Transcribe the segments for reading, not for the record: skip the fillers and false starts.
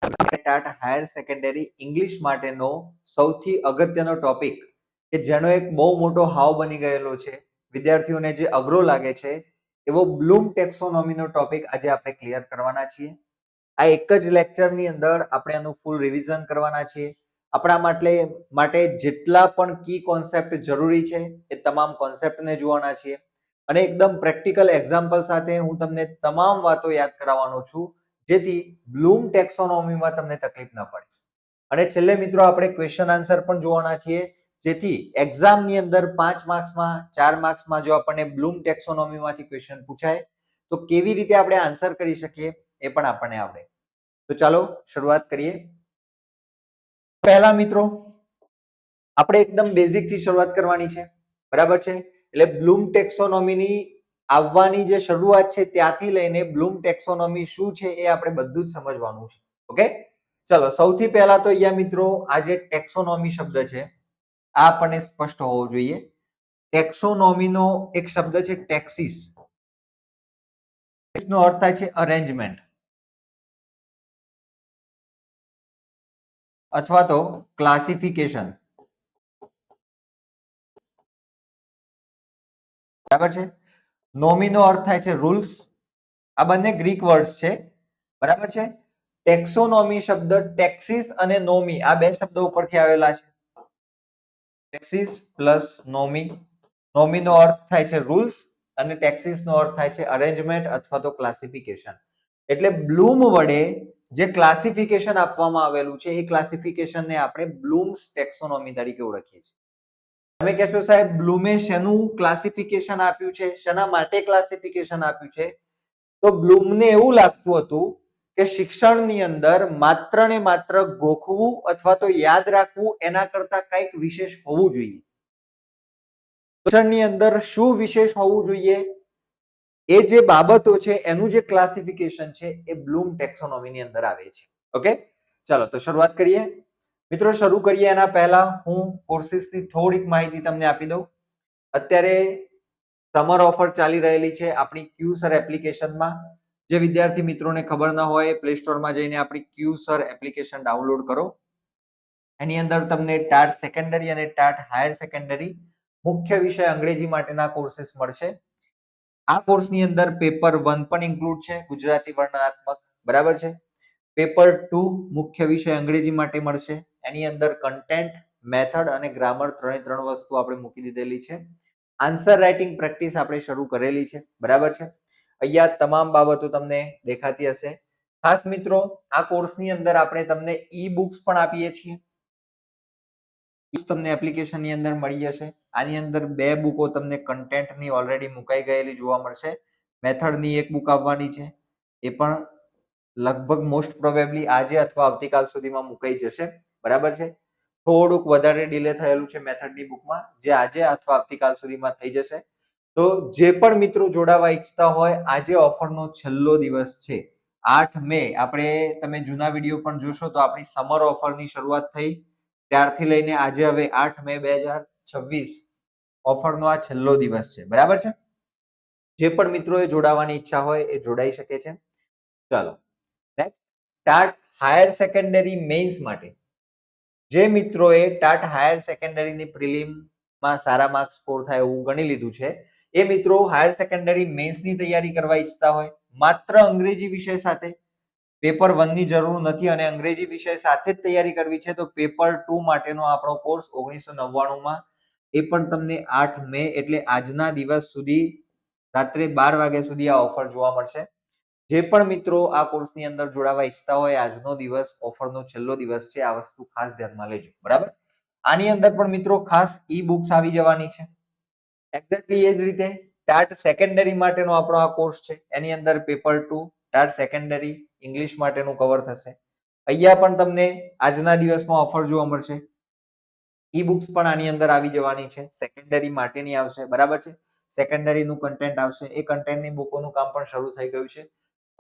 TAT higher secondary English માટેનો સૌથી અગત્યનો ટોપિક કે જેનો એક બહુ મોટો હાવ બની ગયેલો છે, વિદ્યાર્થીઓને જે અઘરો લાગે છે, એવો બ્લૂમ ટેક્સોનોમીનો ટોપિક આજે આપણે ક્લિયર કરવાના છીએ. આ એક જ લેક્ચરની અંદર આપણે આનું ફૂલ રિવિઝન કરવાના છીએ. આપણા માટે જેટલા પણ કી કોન્સેપ્ટ જરૂરી છે એ તમામ કોન્સેપ્ટને જોવાના છીએ અને એકદમ પ્રેક્ટિકલ એક્ઝામ્પલ સાથે હું તમને તમામ વાતો યાદ કરાવવાનો છું, જેથી બ્લૂમ ટેક્સોનોમીમાં તમને તકલીફ ન પડે. અને છેલ્લે મિત્રો આપણે ક્વેશ્ચન આન્સર પણ જોવાના છીએ, જેથી એક્ઝામની અંદર 5 માર્ક્સમાં 4 માર્ક્સમાં જો આપણને બ્લૂમ ટેક્સોનોમીમાંથી ક્વેશ્ચન પૂછાય તો કેવી રીતે આપણે આન્સર કરી શકીએ એ પણ આપણને આવડે. તો ચાલો શરૂઆત કરીએ. પહેલા મિત્રો આપણે એકદમ બેઝિક થી શરૂઆત કરવાની છે, બરાબર છે? એટલે બ્લૂમ ટેક્સોનોમીની આવવાની જે શરૂઆત છે ત્યાંથી લઈને બ્લૂમ ટેક્સોનોમી શું છે એ આપણે બધું જ સમજવાનું છે. ઓકે, ચલો સૌથી પહેલા તો અહીંયા મિત્રો આ જે ટેક્સોનોમી શબ્દ છે આ આપણને સ્પષ્ટ હોવો જોઈએ. ટેક્સોનોમીનો એક શબ્દ છે ટેક્સિસ. નો અર્થ થાય છે અરેન્જમેન્ટ અથવા તો ક્લાસિફિકેશન, બરાબર છે? નોમીનો અર્થ થાય છે રૂલ્સ. આ બંને ગ્રીક વર્ડ્સ છે, બરાબર છે? ટેક્સોનોમી શબ્દ ટેક્સિસ અને નોમી આ બે શબ્દો ઉપરથી આવેલા છે. ટેક્સિસ પ્લસ નોમી. નોમીનો અર્થ થાય છે રૂલ્સ અને ટેક્સિસનો અર્થ થાય છે અરેન્જમેન્ટ અથવા તો ક્લાસિફિકેશન. એટલે બ્લૂમ વડે જે ક્લાસિફિકેશન આપવામાં આવેલું છે એ ક્લાસિફિકેશનને આપણે બ્લૂમ્સ ટેક્સોનોમી તરીકે ઓળખીએ છીએ. તમે કહેશો સાહેબ બ્લૂમે શેનું ક્લાસિફિકેશન આપ્યું છે, શેના માટે ક્લાસિફિકેશન આપ્યું છે? તો બ્લૂમને એવું લાગતું હતું કે શિક્ષણની અંદર માત્ર ને માત્ર ગોખવું અથવા તો યાદ રાખવું એના કરતા કંઈક વિશેષ હોવું જોઈએ. શિક્ષણની અંદર શું વિશેષ હોવું જોઈએ એ જે બાબતો છે એનું જે ક્લાસિફિકેશન છે એ બ્લૂમ ટેક્સોનોમીની અંદર આવે છે. ઓકે, ચાલો તો શરૂઆત કરીએ. મિત્રો શરૂ કરીએ એના પહેલા હું કોર્સિસની થોડીક માહિતી તમને આપી દઉં. અત્યારે સમર ઓફર ચાલી રહેલી છે આપણી ક્યુસર એપ્લિકેશનમાં. જે વિદ્યાર્થી મિત્રોને ખબર ન હોય પ્લે સ્ટોરમાં જઈને આપણી ક્યુસર એપ્લિકેશન ડાઉનલોડ કરો. એની અંદર તમને ટાટ સેકન્ડરી અને ટાટ હાયર સેકન્ડરી મુખ્ય વિષય અંગ્રેજી માટેના કોર્સિસ મળશે. આ કોર્સની અંદર પેપર 1 પણ ઇન્ક્લુડ છે, ગુજરાતી વર્ણનાત્મક, બરાબર છે? પેપર 2 મુખ્ય વિષય અંગ્રેજી માટે મળશે. એની અંદર કન્ટેન્ટ, મેથડ અને ગ્રામર ત્રણ વસ્તુ આપણે મૂકી દીધેલી છે. આન્સર રાઇટિંગ પ્રેક્ટિસ આપણે શરૂ કરેલી છે, બરાબર છે? અહીંયા તમામ બાબતો તમને દેખાતી હશે. ખાસ મિત્રો આ કોર્સની અંદર આપણે તમને ઈ બુક્સ પણ આપીએ છીએ. તમને એપ્લિકેશનની અંદર મળી જશે. આની અંદર 2 બુકો તમને કન્ટેન્ટની ઓલરેડી મુકાઈ ગયેલી જોવા મળશે. મેથડની એક બુક આવવાની છે, એ પણ લગભગ મોસ્ટ પ્રોબેબલી આજે અથવા આવતીકાલ સુધીમાં મુકાઈ જશે, બરાબર છે? થોડુંક વધારે ડિલે થયેલું છે મેથડની બુકમાં, જે આજે અથવા આવતીકાલ સુધીમાં થઈ જશે. તો જે પણ મિત્રો જોડાવા ઈચ્છતા હોય, આજે ઓફરનો છેલ્લો દિવસ છે 8 મે. આપણે તમે જૂના વિડીયો પણ જોશો તો આપણી સમર ઓફરની શરૂઆત થઈ ત્યારથી લઈને આજે હવે 8 મે 2026 ઓફરનો આ છેલ્લો દિવસ છે, બરાબર છે? જે પણ મિત્રોએ જોડાવાની ઈચ્છા હોય એ જોડાઈ શકે છે. ચાલો next, TAT higher secondary mains માટે જે મિત્રોએ ટાટ હાયર સેકન્ડરીની પ્રિલિમમાં સારા માર્ક્સ સ્કોર થાય એવું ગણી લીધું છે, એ મિત્રો હાયર સેકન્ડરી મેઇન્સની તૈયારી કરવા ઈચ્છતા હોય, માત્ર અંગ્રેજી વિષય સાથે, પેપર 1 ની જરૂર નથી અને અંગ્રેજી વિષય સાથે જ તૈયારી કરવી છે, તો પેપર 2 માટેનો આપણો કોર્સ 1999 માં એ પણ તમને 8 મે એટલે આજના દિવસ સુધી રાત્રે 12 વાગ્યા સુધી આ ઓફર જોવા મળશે. જે પણ મિત્રો આ કોર્સની અંદર જોડાવા ઈચ્છતા હોય, આજનો દિવસ ઓફરનો છેલ્લો દિવસ છે, આ વસ્તુ ખાસ ધ્યાનમાં લેજો, બરાબર? આની અંદર પણ મિત્રો ખાસ ઈ બુક્સ આવી જવાની છે. એક્ઝેક્ટલી એ જ રીતે ટાટ સેકન્ડરી માટેનો આપણો આ કોર્સ છે, એની અંદર પેપર 2 ટાટ સેકન્ડરી ઇંગ્લિશ માટેનું કવર થશે. અહીંયા પણ તમને આજના દિવસમાં ઓફર જોવા મળશે. ઈ બુક્સ પણ આની અંદર આવી જવાની છે, સેકન્ડરી માટેની આવશે, બરાબર છે? સેકન્ડરીનું કન્ટેન્ટ આવશે, એ કન્ટેન્ટની બુકોનું કામ પણ શરૂ થઈ ગયું છે.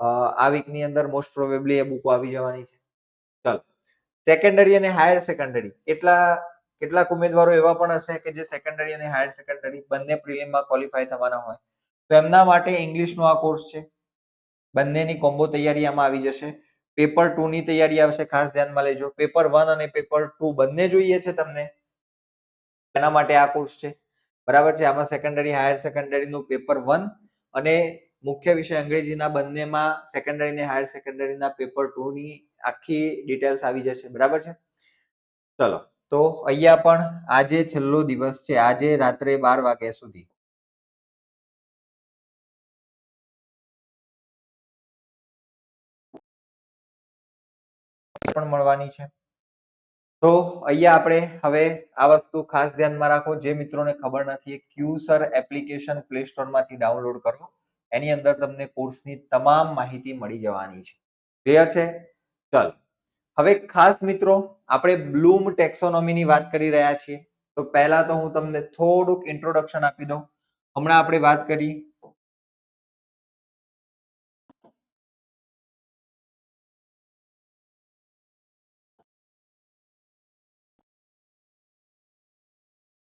આ વીકની અંદર મોસ્ટ પ્રોબેબલી એ બુકો આવી જવાની છે. ચાલો, સેકન્ડરી અને હાયર સેકન્ડરી કેટલાક ઉમેદવારો એવા પણ હશે કે જે સેકન્ડરી અને હાયર સેકન્ડરી બંને પ્રિલિમમાં ક્વોલિફાય થવાના હોય, તો એમના માટે ઇંગ્લિશનો આ કોર્સ છે. બંનેની કોમ્બો તૈયારી આમાં આવી જશે. પેપર 2 ની તૈયારી આવશે, ખાસ ધ્યાનમાં લેજો. પેપર 1 અને પેપર 2 બંને જોઈએ છે તમને, એના માટે આ કોર્સ છે. બરાબર છે. આમાં સેકન્ડરી હાયર સેકન્ડરી નું પેપર 1 અને મુખ્ય વિષય અંગ્રેજીના બંનેમાં સેકન્ડરી ને હાયર સેકન્ડરીના પેપર 2 ની આખી ડિટેલ્સ આવી જશે. બરાબર છે. ચલો, તો અહીંયા પણ આજે છેલ્લો દિવસ છે, આજે રાત્રે 12 વાગ્યા સુધી પણ મળવાની છે. તો અહીંયા આપણે હવે આ વસ્તુ ખાસ ધ્યાનમાં રાખો, જે મિત્રોને ખબર નથી, ક્યુસર એપ્લિકેશન પ્લે સ્ટોર માંથી ડાઉનલોડ કરો. એની અંદર તમને કોર્સની તમામ માહિતી મળી જવાની છે. ક્લિયર છે? ચાલો, હવે ખાસ મિત્રો આપણે બ્લૂમ ટેક્સોનોમીની વાત કરી રહ્યા છીએ. તો પહેલા તો હું તમને થોડુંક ઇન્ટ્રોડક્શન આપી દઉં. હમણાં આપણે વાત કરી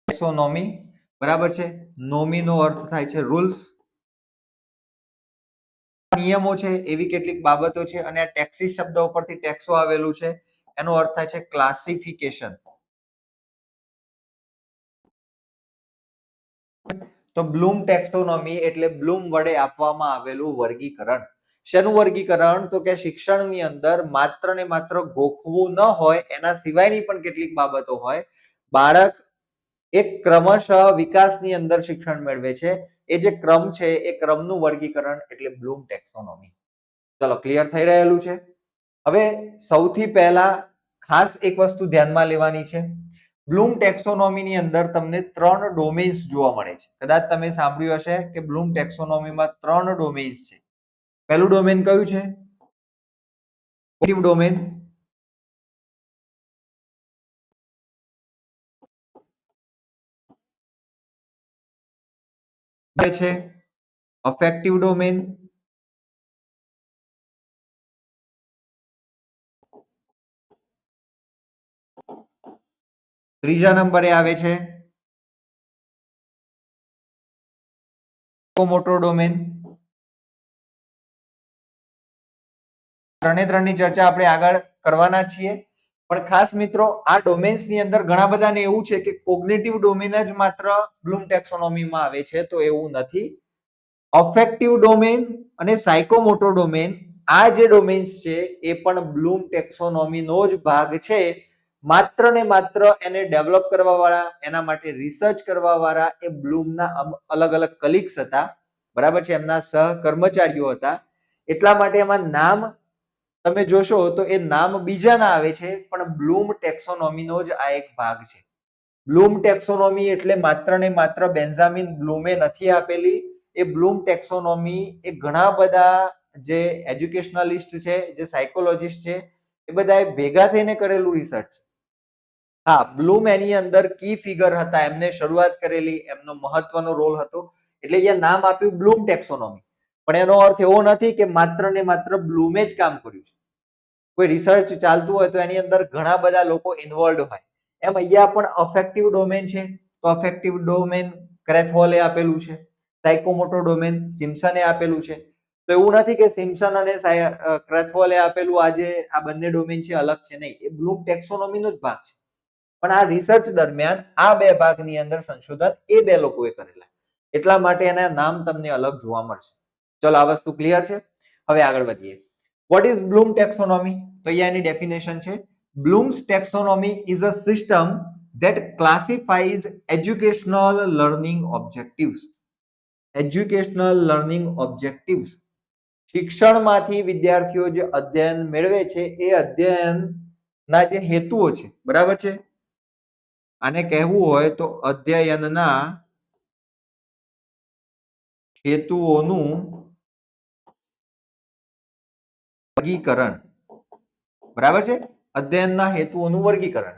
ટેક્સોનોમી, બરાબર છે. નોમીનો અર્થ થાય છે રૂલ્સ, નિયમો છે, એવી કેટલીક બાબતો છે. અને આ ટેક્સિસ શબ્દ ઉપરથી ટેક્સો આવેલું છે, એનો અર્થ થાય છે ક્લાસિફિકેશન. તો બ્લૂમ ટેક્સોનોમી એટલે બ્લૂમ વડે આપવામાં આવેલું વર્ગીકરણ. શેનું વર્ગીકરણ? તો કે શિક્ષણની અંદર માત્ર ને માત્ર ગોખવું ન હોય, એના સિવાયની પણ કેટલીક બાબતો હોય. બાળક એક ક્રમશઃ વિકાસની અંદર શિક્ષણ મેળવે છે, એ જે ક્રમ છે એ ક્રમનું વર્ગીકરણ એટલે બ્લૂમ ટેક્સોનોમી. ચલો, ક્લિયર થઈ રહેલું છે? હવે સૌથી પહેલા ખાસ એક વસ્તુ ધ્યાનમાં લેવાની છે. બ્લૂમ ટેક્સોનોમીની અંદર તમને 3 ડોમેન્સ જોવા મળે છે. કદાચ તમે સાંભળ્યું હશે કે બ્લૂમ ટેક્સોનોમીમાં 3 ડોમેન્સ છે. પહેલું ડોમેન કયું છે? Cognitive domain. છે અફેક્ટિવ ડોમેન. ત્રીજા નંબરે આવે છે સાયકોમોટર ડોમેન. ત્રણની ચર્ચા આપણે આગળ કરવાના છીએ. પણ ખાસ મિત્રો, આ ડોમેન્સની અંદર ઘણા બધાને એવું છે કે કોગ્નિટિવ ડોમેન જ માત્ર બ્લૂમ ટેક્સોનોમીમાં આવે છે, તો એવું નથી. અફેક્ટિવ ડોમેન અને સાયકોમોટર ડોમેન, આ જે ડોમેન્સ છે એ પણ બ્લૂમ ટેક્સોનોમીનો જ ભાગ છે. માત્ર ને માત્ર એને ડેવલપ કરવા વાળા, એના માટે રિસર્ચ કરવા વાળા એ બ્લૂમના અલગ અલગ કલીગ્સ હતા. બરાબર છે, એમના સહકર્મચારીઓ હતા. એટલા માટે એમાં નામ તમે જોશો તો એ નામ બીજાના આવે છે, પણ બ્લૂમ ટેક્સોનોમીનો જ આ એક ભાગ છે. બ્લૂમ ટેક્સોનોમી એટલે માત્ર ને માત્ર બેન્જામિન બ્લૂમે નથી આપેલી. એ બ્લૂમ ટેક્સોનોમી એ ઘણા બધા જે એજ્યુકેશનલિસ્ટ છે, જે સાયકોલોજીસ્ટ છે, એ બધાએ ભેગા થઈને કરેલું રિસર્ચ. હા, બ્લૂમ એની અંદર કી ફિગર હતા, એમને શરૂઆત કરેલી, એમનો મહત્વનો રોલ હતો, એટલે અહીંયા નામ આપ્યું બ્લૂમ ટેક્સોનોમી. પણ એનો અર્થ એવો નથી કે માત્ર ને માત્ર બ્લૂમે જ કામ કર્યું છે. કોઈ રિસર્ચ ચાલતું હોય તો એની અંદર ઘણા બધા લોકો ઇન્વોલ્વ હોય. એમ અહીંયા પણ અફેક્ટિવ ડોમેન છે, તો અફેક્ટિવ ડોમેન ક્રેથવોલે આપેલું છે. સાયકોમોટર ડોમેન સિમ્પસને આપેલું છે. તો એવું નથી કે સિમ્પસન અને ક્રેથવોલે આપેલું આજે આ બંને ડોમેન છે અલગ છે, નહીં. એ બ્લૂમ ટેક્સોનોમીનો જ ભાગ છે. પણ આ રિસર્ચ દરમિયાન આ બે ભાગની અંદર સંશોધન એ બે લોકોએ કરેલા, એટલા માટે એના નામ તમને અલગ જોવા મળશે. ચલો, આ વસ્તુ ક્લિયર છે? હવે આગળ વધીએ. What is Bloom taxonomy? તો અહીંયા એની ડેફિનેશન છે. Blooms taxonomy is a system that classifies educational learning objectives. Educational learning objectives. શિક્ષણમાંથી વિદ્યાર્થીઓ જે અધ્યયન મેળવે છે એ અધ્યયનના જે હેતુઓ છે, બરાબર છે, આને કહેવું હોય તો અધ્યયનના હેતુઓનું વર્ગીકરણ. બરાબર છે, અધ્યયનના હેતુઓનું વર્ગીકરણ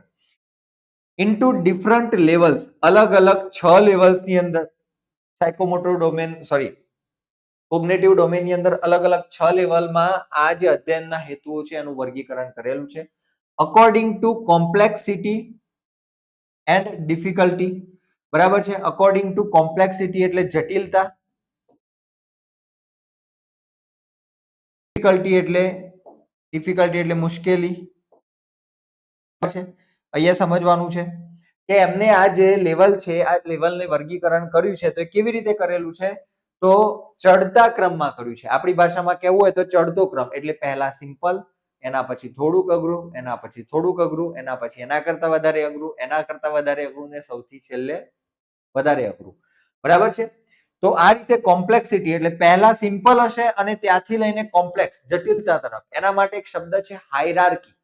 ઇન્ટુ ડિફરન્ટ લેવલ્સ. અલગ અલગ 6 લેવલ્સની અંદર સાયકોમોટર ડોમેન, કોગ્નિટિવ ડોમેનની અંદર અલગ અલગ 6 લેવલમાં આ જે અધ્યયનના હેતુઓ છે એનું વર્ગીકરણ કરેલું છે. According to complexity and difficulty. બરાબર છે, અકોર્ડિંગ ટુ કોમ્પ્લેક્સિટી એટલે જટિલતા, ડિફિકલ્ટી એટલે ડિફિકલ્ટી એટલે મુશ્કેલી છે. અહીંયા સમજવાનું છે કે એમને આ જે લેવલ છે આ લેવલને વર્ગીકરણ કર્યું છે તો એ કેવી રીતે કરેલું છે તો ચડતા ક્રમમાં કર્યું છે. આપણી ભાષામાં કેવું હોય તો ચડતો ક્રમ એટલે પહેલા સિમ્પલ, એના પછી થોડુંક અઘરું, એના પછી થોડુંક અઘરું, એના પછી એના કરતા વધારે અઘરું, એના કરતા વધારે અઘરું ને સૌથી છેલ્લે વધારે અઘરું. બરાબર છે. તો આ રીતે કોમ્પ્લેક્સિટી એટલે પહેલા સિમ્પલ હશે અને ત્યાંથી લઈને કોમ્પ્લેક્સ જટિલતા તરફ, એના માટે એક શબ્દ છે હાયરાર્કી.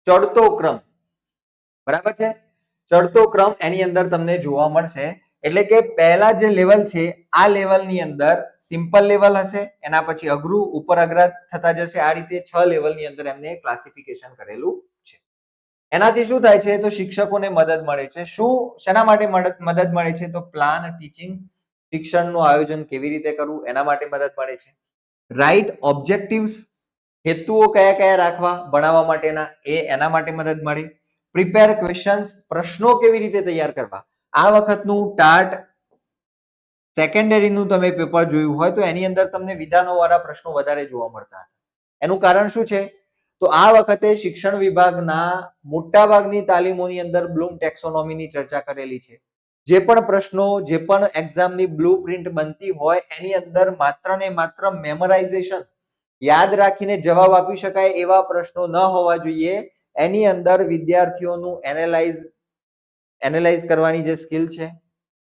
ચડતો ક્રમ, બરાબર છે. ચડતો ક્રમ એની અંદર તમને જોવા મળશે એટલે કે પહેલા જે લેવલ છે આ લેવલની અંદર સિમ્પલ લેવલ હશે, એના પછી અઘરું, ઉપર અઘરા થતા જશે. આ રીતે 6 લેવલની અંદર એમને ક્લાસિફિકેશન કરેલું છે. એનાથી શું થાય છે તો શિક્ષકોને મદદ મળે છે. શું શેના માટે મદદ મળે છે તો પ્લાન ટીચિંગ, શિક્ષણનું આયોજન કેવી રીતે કરવું એના માટે મદદ મળે છે. રાઈટ ઓબ્જેક્ટિવ્સ, હેતુઓ કયા કયા રાખવા ભણાવવા માટેના એ એના માટે મદદ મળે. પ્રિપેર ક્વેશ્ચન્સ, પ્રશ્નો કેવી રીતે તૈયાર કરવા. આ વખતનું ટાટ સેકન્ડરીનું તમે પેપર જોયું હોય તો એની અંદર તમને વિધાનો વાળા પ્રશ્નો વધારે જોવા મળતા હતા. એનું કારણ શું છે તો આ વખતે શિક્ષણ વિભાગના મોટાભાગની તાલીમોની અંદર બ્લૂમ ટેક્સોનોમીની ચર્ચા કરેલી છે. જે પણ પ્રશ્નો, જે પણ એક્ઝામની બ્લુપ્રિન્ટ બનતી હોય એની અંદર માત્ર ને માત્ર મેમરાઇઝેશન, યાદ રાખીને જવાબ આપી શકાય એવા પ્રશ્નો ન હોવા જોઈએ. એની અંદર વિદ્યાર્થીઓનું એનાલાઇઝ કરવાની જે સ્કિલ છે,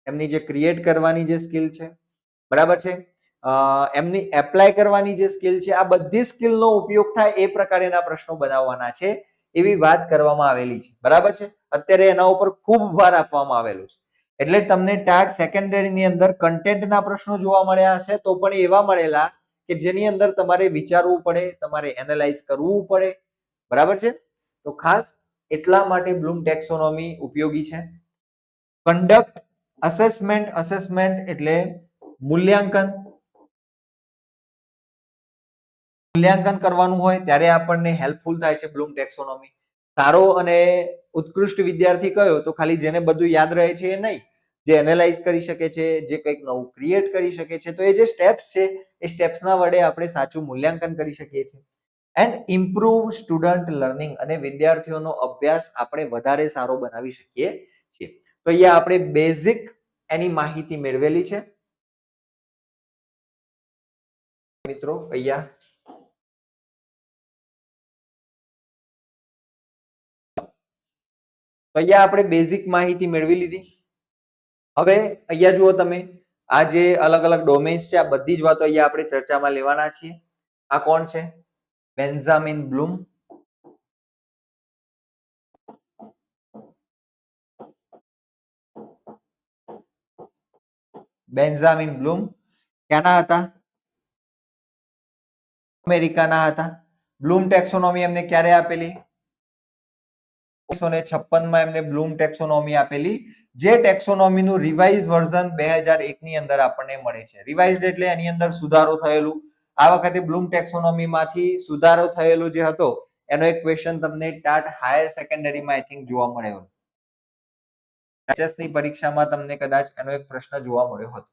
એમની જે ક્રિએટ કરવાની જે સ્કિલ છે, બરાબર છે, એમની એપ્લાય કરવાની જે સ્કિલ છે, આ બધી સ્કિલનો ઉપયોગ થાય એ પ્રકારેના પ્રશ્નો બનાવવાના છે એવી વાત કરવામાં આવેલી છે. બરાબર છે. અત્યારે એના ઉપર ખૂબ ભાર આપવામાં આવેલું છે. એટલે તમને ટાટ સેકન્ડરીની અંદર કન્ટેન્ટના પ્રશ્નો જોવા મળ્યા હશે તો પણ એવા મળેલા કે જેની અંદર તમારે વિચારવું પડે, તમારે એનાલાઇઝ કરવું પડે. બરાબર છે. તો ખાસ એટલા માટે બ્લૂમ ટેક્સોનોમી ઉપયોગી છે. કન્ડક્ટ અસેસમેન્ટ, અસેસમેન્ટ એટલે મૂલ્યાંકન કરવાનું હોય ત્યારે આપણને હેલ્પફુલ થાય છે બ્લૂમ ટેક્સોનોમી. સારો અને ઉત્કૃષ્ટ વિદ્યાર્થી કયો તો ખાલી જેને બધું યાદ રહે છે એ નહીં, જે એનાલાઇઝ કરી શકે છે, જે કંઈક નવું ક્રિએટ કરી શકે છે. તો એ જે સ્ટેપ્સ છે એ સ્ટેપ્સના વડે આપણે સાચું મૂલ્યાંકન કરી શકીએ છીએ. એન્ડ ઇમ્પ્રુવ સ્ટુડન્ટ લર્નિંગ, અને વિદ્યાર્થીઓનો અભ્યાસ આપણે વધારે સારો બનાવી શકીએ છીએ. તો અહીંયા આપણે બેઝિક એની માહિતી મેળવેલી છે મિત્રો. અહીંયા આપણે બેઝિક માહિતી મેળવી લીધી. હવે અહીંયા જુઓ તમે, આ જે અલગ અલગ ડોમેન્સ છે આ બધી જ વાતો અહીંયા આપણે ચર્ચામાં લેવાના છીએ. આ કોણ છે? Benjamin Bloom. બેન્જામિન બ્લૂમ ક્યાંના હતા? અમેરિકાના હતા. બ્લૂમ ટેક્સોનોમી એમને ક્યારે આપેલી? 1956 માં એમને બ્લૂમ ટેક્સોનોમી આપેલી, જે ટેક્સોનોમીનું રિવાઇઝ વર્ઝન 2001 ની અંદર આપણને મળે છે. રિવાઇઝડ એટલે એની અંદર સુધારો થયેલું. આ વખતે બ્લૂમ ટેક્સોનોમીમાંથી સુધારો થયેલો જે હતો એનો એક ક્વેશ્ચન તમને ટાટ હાયર સેકન્ડરીમાં આઈ થિંક જોવા મળ્યો. એચએસની પરીક્ષામાં તમને કદાચ એનો એક પ્રશ્ન જોવા મળ્યો હતો.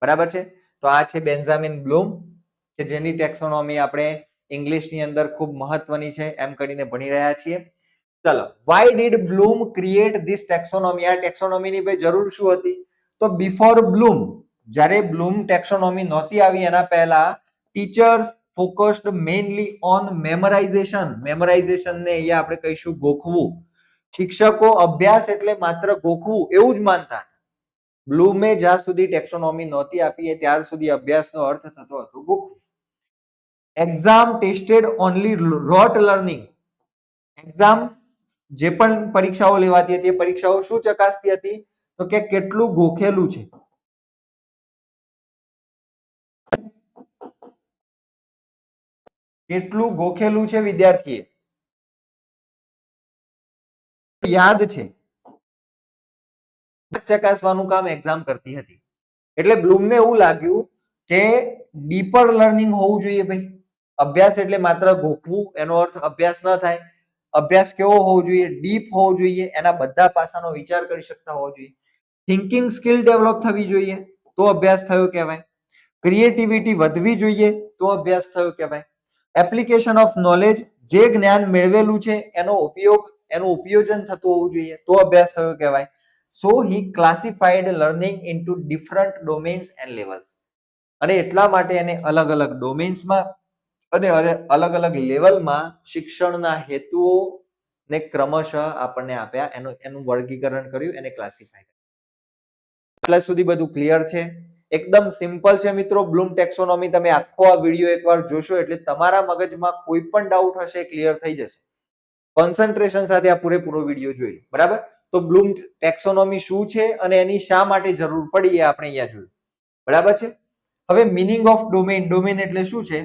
બરાબર છે. તો આ છે બેન્જામિન બ્લૂમ કે જેની ટેક્સોનોમી આપણે ઇંગ્લિશની અંદર ખૂબ મહત્વની છે એમ કરીને ભણી રહ્યા છીએ. ચલો, why did Bloom create this taxonomy? આ ટેક્સોનોમીની ભાઈ જરૂર શું હતી? તો બિફોર બ્લૂમ, જ્યારે બ્લૂમ ટેક્સોનોમી નહોતી આવી એના પહેલા ટીચર્સ ફોકસ્ડ મેઇનલી ઓન મેમરાઇઝેશન. મેમરાઇઝેશનને અહીંયા આપણે કહીશું ગોખવું. શિક્ષકો અભ્યાસ એટલે માત્ર ગોખવું એવું જ માનતા. બ્લૂમે જ્યાં સુધી ટેક્સોનોમી નહોતી આપી ત્યાર સુધી અભ્યાસનો અર્થ થતો હતો ગોખવું. એક્ઝામ ટેસ્ટેડ ઓનલી રોટ લર્નિંગ. એક્ઝામ જે પણ પરીક્ષાઓ લેવાતી હતી એ પરીક્ષાઓ શું ચકાસતી હતી તો કે કેટલું ગોખેલું છે. કેટલું ગોખેલું છે વિદ્યાર્થીએ, યાદ છે. ચકાસવાનું કામ એક્ઝામ કરતી હતી. એટલે બ્લૂમને એવું લાગ્યું કે ડીપર લર્નિંગ હોવું જોઈએ ભાઈ. અભ્યાસ એટલે માત્ર ગોખવું એનો અર્થ અભ્યાસ ન થાય. અભ્યાસ કેવો હોવો જોઈએ? ડીપ હોવો જોઈએ. એના બધા પાસાનો વિચાર કરી શકતા હોવો જોઈએ. થિંકિંગ સ્કિલ ડેવલપ થવી જોઈએ તો અભ્યાસ થયો કહેવાય. ક્રિએટિવિટી વધવી જોઈએ તો અભ્યાસ થયો કહેવાય. એપ્લિકેશન ઓફ નોલેજ, જે જ્ઞાન મેળવેલું છે એનો ઉપયોગ, એનું ઉપયોજન થતું હોવું જોઈએ તો અભ્યાસ થયો કહેવાય. So he classified learning into different domains and levels. અને એટલા માટે એને અલગ અલગ ડોમેન્સમાં અને અલગ અલગ લેવલમાં શિક્ષણના હેતુઓ ને ક્રમશઃ આપણને આપ્યા, એનું વર્ગીકરણ કર્યું, એને ક્લાસિફાઈ કર્યું. એટલા સુધી બધું ક્લિયર છે? એકદમ સિમ્પલ છે મિત્રો. બ્લૂમ ટેક્સોનોમી તમે આખો આ વિડીયો એકવાર જોશો એટલે તમારા મગજમાં કોઈ પણ ડાઉટ હશે ક્લિયર થઈ જશે. કોન્સન્ટ્રેશન સાથે આ પૂરેપૂરો વિડીયો જોઈ લો. બરાબર? તો બ્લૂમ ટેક્સોનોમી શું છે અને એની શા માટે જરૂર પડી એ આપણે અહીંયા જોયું. બરાબર છે? હવે મીનિંગ ઓફ ડોમેન. ડોમેન એટલે શું છે?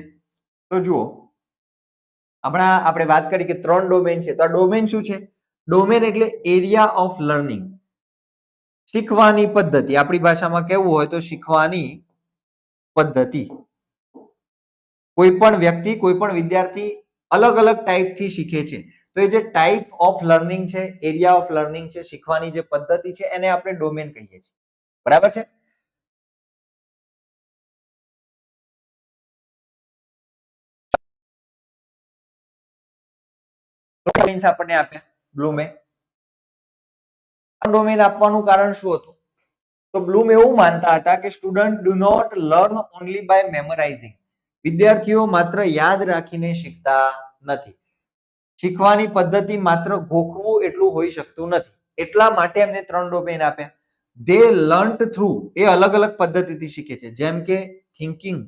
તો જુઓ, હમણાં આપણે વાત કરી કે 3 ડોમેન છે. તો આ ડોમેન શું છે? ડોમેન એટલે એરિયા ઓફ લર્નિંગ, શીખવાની પદ્ધતિ. આપણી ભાષામાં કેવું હોય તો શીખવાની પદ્ધતિ. કોઈ પણ વ્યક્તિ, કોઈ પણ વિદ્યાર્થી અલગ અલગ ટાઈપથી શીખે છે. તો એ જે ટાઈપ ઓફ લર્નિંગ છે, એરિયા ઓફ લર્નિંગ છે, શીખવાની જે પદ્ધતિ છે, એને આપણે ડોમેન કહીએ છીએ. બરાબર છે? ડોમેન્સ આપણને આપ્યા બ્લૂમે. ડોમેન આપવાનું કારણ શું હતું? તો બ્લૂમ એવું માનતા હતા કે student do not learn only by memorising. વિદ્યાર્થીઓ માત્ર યાદ રાખીને શીખતા નથી. શીખવાની પદ્ધતિ માત્ર ગોખવું એટલું હોઈ શકતું નથી. એટલા માટે એમને 3 ડોમેન આપ્યા. દે લર્ન્ટ થ્રુ, એ અલગ અલગ પદ્ધતિથી શીખે છે. જેમ કે થિંકિંગ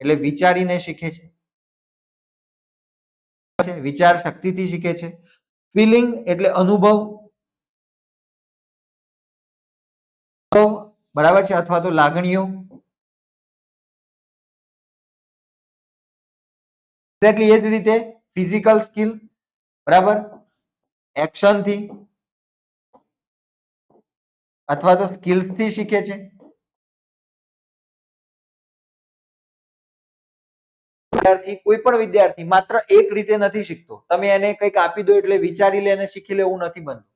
એટલે વિચારીને શીખે છે, વિચાર શક્તિથી શીખે છે. ફિલિંગ એટલે અનુભવ, બરાબર છે, અથવા તો લાગણીઓ. એક્ઝેક્ટલી એ જ રીતે ફિઝિકલ સ્કિલ, બરાબર, એક્શનથી અથવા તો સ્કિલ્સથી શીખે છે. વિદ્યાર્થી, કોઈ પણ વિદ્યાર્થી માત્ર એક રીતે નથી શીખતો. તમે એને કંઈક આપી દો એટલે વિચારી લે અને શીખી લે એવું નથી બનતું.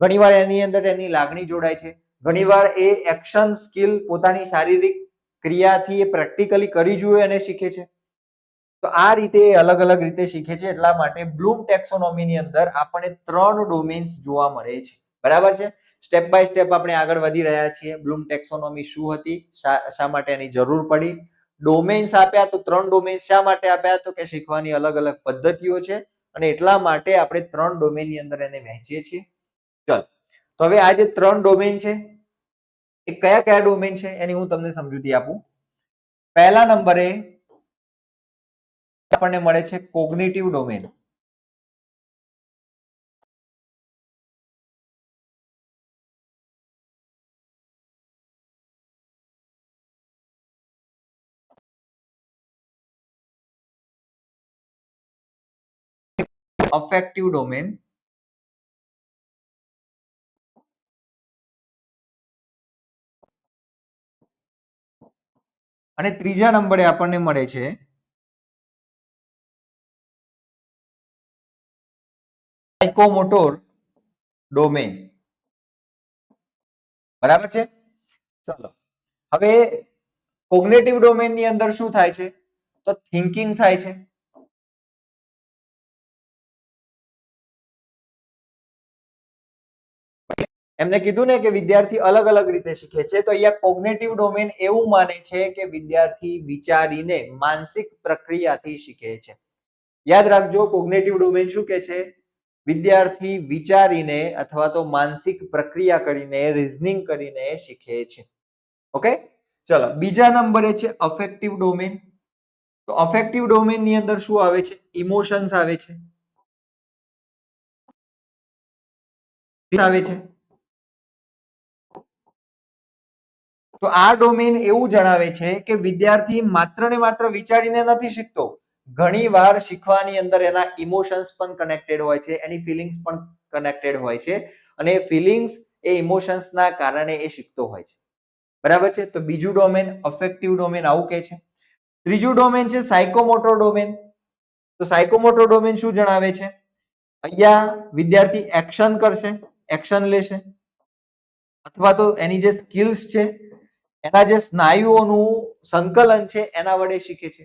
ઘણીવાર એની અંદર એની લાગણી જોડાય છે. ઘણીવાર એ એક્શન સ્કિલ પોતાની શારીરિક ક્રિયાથી એ પ્રેક્ટિકલી કરી જુએ અને શીખે છે. તો આ રીતે અલગ અલગ રીતે શીખે છે. એટલા માટે બ્લૂમ ટેક્સોનોમીની અંદર આપણને 3 ડોમેન્સ જોવા મળે છે. બરાબર છે? સ્ટેપ બાય સ્ટેપ આપણે આગળ વધી રહ્યા છીએ. બ્લૂમ ટેક્સોનોમી શું હતી, શા માટે એની જરૂર પડી, ડોમેન્સ આપ્યા. તો 3 ડોમેન્સ શા માટે આપ્યા? તો કે શીખવાની અલગ અલગ પદ્ધતિઓ છે અને એટલા માટે આપણે 3 ડોમેનની અંદર એને વહેંચીએ છીએ. ચલો, તો હવે આ જે 3 ડોમેન છે એ કયા કયા ડોમેન છે એની હું તમને સમજૂતી આપું. પહેલા નંબરે આપણને મળે છે કોગ્નિટિવ ડોમેન. અફેક્ટિવ ડોમેન અને ત્રીજા નંબરે આપણને મળે છે સાયકોમોટર ડોમેન. બરાબર છે? ચલો, હવે કોગ્નિટિવ ડોમેન ની અંદર શું થાય છે? તો થિંકિંગ થાય છે. એમને કીધું ને કે વિદ્યાર્થી અલગ અલગ રીતે શીખે છે. તો અહીંયા કોગ્નિટિવ ડોમેન એવું માને છે કે વિદ્યાર્થી વિચારીને માનસિક પ્રક્રિયાથી શીખે છે. યાદ રાખજો, કોગ્નિટિવ ડોમેન શું કે છે? વિદ્યાર્થી વિચારીને અથવા તો માનસિક પ્રક્રિયા કરીને, રીઝનિંગ કરીને શીખે છે. ઓકે, ચલો, બીજા નંબરે છે અફેક્ટિવ ડોમેન. તો અફેક્ટિવ ડોમેન ની અંદર શું આવે છે? ઇમોશન્સ આવે છે, આવે છે. તો આ ડોમેન એવું જણાવે છે કે વિદ્યાર્થી માત્ર ને માત્ર વિચારીને નથી શીખતો. ઘણીવાર શીખવાની અંદર એના ઇમોશન્સ પણ કનેક્ટેડ હોય છે, એની ફિલિંગ્સ પણ કનેક્ટેડ હોય છે. અને ફિલિંગ્સ એ ઇમોશન્સના કારણે એ શીખતો હોય છે. બરાબર છે. તો બીજું ડોમેન અફેક્ટિવ ડોમેન આવું કહે છે. ત્રીજું ડોમેન છે સાયકોમોટર ડોમેન. તો સાયકોમોટર ડોમેન શું જણાવે છે? અહીંયા વિદ્યાર્થી એક્શન કરશે, એક્શન લેશે, અથવા તો એની જે સ્કિલ્સ છે એના જે સ્નાયુઓનું સંકલન છે એના વડે શીખે છે.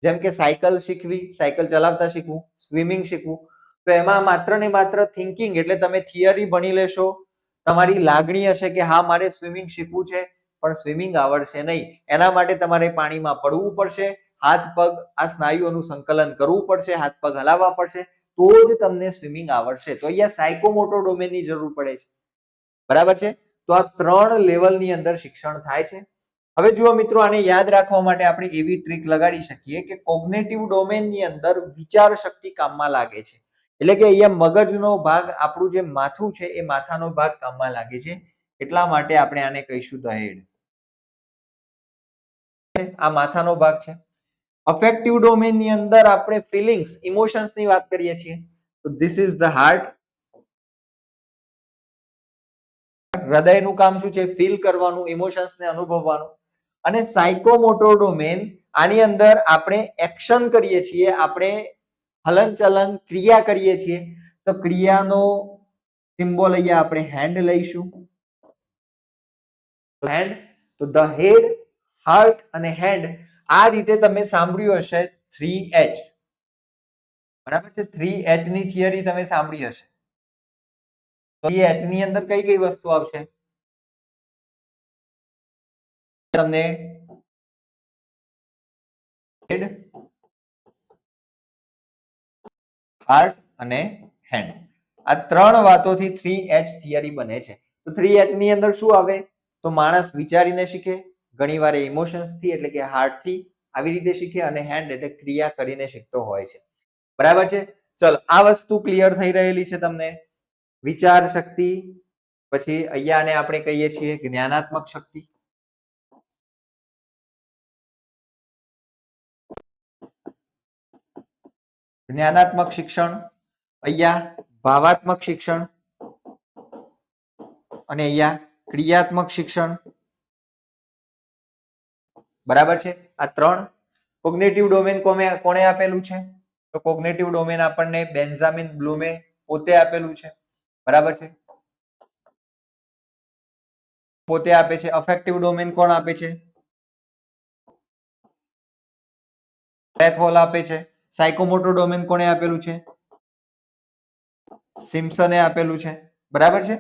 જેમ કે સાયકલ શીખવી, સાયકલ ચલાવતા શીખવું, સ્વિમિંગ શીખવું. તો એમાં માત્ર ને માત્ર થિંકિંગ એટલે તમે થિયરી ભણી લેશો, તમારી લાગણી હશે કે હા મારે સ્વિમિંગ શીખવું છે, પણ સ્વિમિંગ આવડશે નહીં. એના માટે તમારે પાણીમાં પડવું પડશે, હાથ પગ આ સ્નાયુઓનું સંકલન કરવું પડશે, હાથ પગ હલાવવા પડશે, તો જ તમને સ્વિમિંગ આવડશે. તો અહીંયા સાયકોમોટર ડોમેનની જરૂર પડે છે. બરાબર છે. તો આ 3 લેવલની અંદર શિક્ષણ થાય છે. હવે જુઓ મિત્રો, આને યાદ રાખવા માટે આપણે એવી ટ્રીક લગાડી શકીએ કે કોગ્નેટિવ ડોમેનની અંદર વિચાર શક્તિ કામમાં લાગે છે. એટલે કે અહીંયા મગજનો ભાગ, આપણું જે માથું છે એ માથાનો ભાગ કામમાં લાગે છે. એટલા માટે આપણે આને કહીશું ધ હેડ. આ માથાનો ભાગ છે. અફેક્ટિવ ડોમેનની અંદર આપણે ફિલિંગ્સ, ઇમોશન્સની વાત કરીએ છીએ. તો ધીસ ઇઝ ધ હાર્ટ. હૃદયનું કામ શું છે? ફીલ કરવાનું, ઇમોશન્સને અનુભવવાનું. અને સાયકોમોટર ડોમેન, આની અંદર આપણે એક્શન કરીએ છીએ, આપણે હલનચલન ક્રિયા કરીએ છીએ. તો ક્રિયાનો સિમ્બોલ અહીંયા આપણે હેન્ડ લઈશું. હેન્ડ, તો ધ હેડ, હાર્ટ અને હેન્ડ. આ રીતે તમે સાંભળ્યું હશે 3H. બરાબર છે. 3H ની થિયરી તમે સાંભળી હશે. તો એ H ની અંદર કઈ કઈ વસ્તુ આવશે? તમને હેડ, હાર્ટ અને હેન્ડ, આ 3 વાતોથી 3H થિયરી બને છે. તો 3H ની અંદર શું આવે? તો માણસ વિચારીને શીખે, ઘણીવાર ઇમોશન્સથી એટલે કે હાર્ટથી આવી રીતે શીખે, અને હેન્ડ એટલે ક્રિયા કરીને શીખતો હોય છે. બરાબર છે. ચલો, આ વસ્તુ ક્લિયર થઈ રહેલી છે તમને. વિચાર શક્તિ, પછી અહીંયાને આપણે કહીએ છીએ જ્ઞાનાત્મક શક્તિ. જ્ઞાનાત્મક શિક્ષણ, અહીંયા ભાવાત્મક શિક્ષણ, અને અહીંયા ક્રિયાત્મક શિક્ષણ. બરાબર છે. આ 3 કોગ્નેટિવ ડોમેન કોણે આપેલું છે? તો કોગ્નેટિવ ડોમેન આપણને બેન્જામિન બ્લૂમે પોતે આપેલું છે. બરાબર છે. પોતે આપે છે. અફેક્ટિવ ડોમેન કોણ આપે છે? ક્રેથહોલ આપે છે. સાયકોમોટર ડોમેન કોણે આપેલું છે? સિમ્પસને આપેલું છે. બરાબર છે.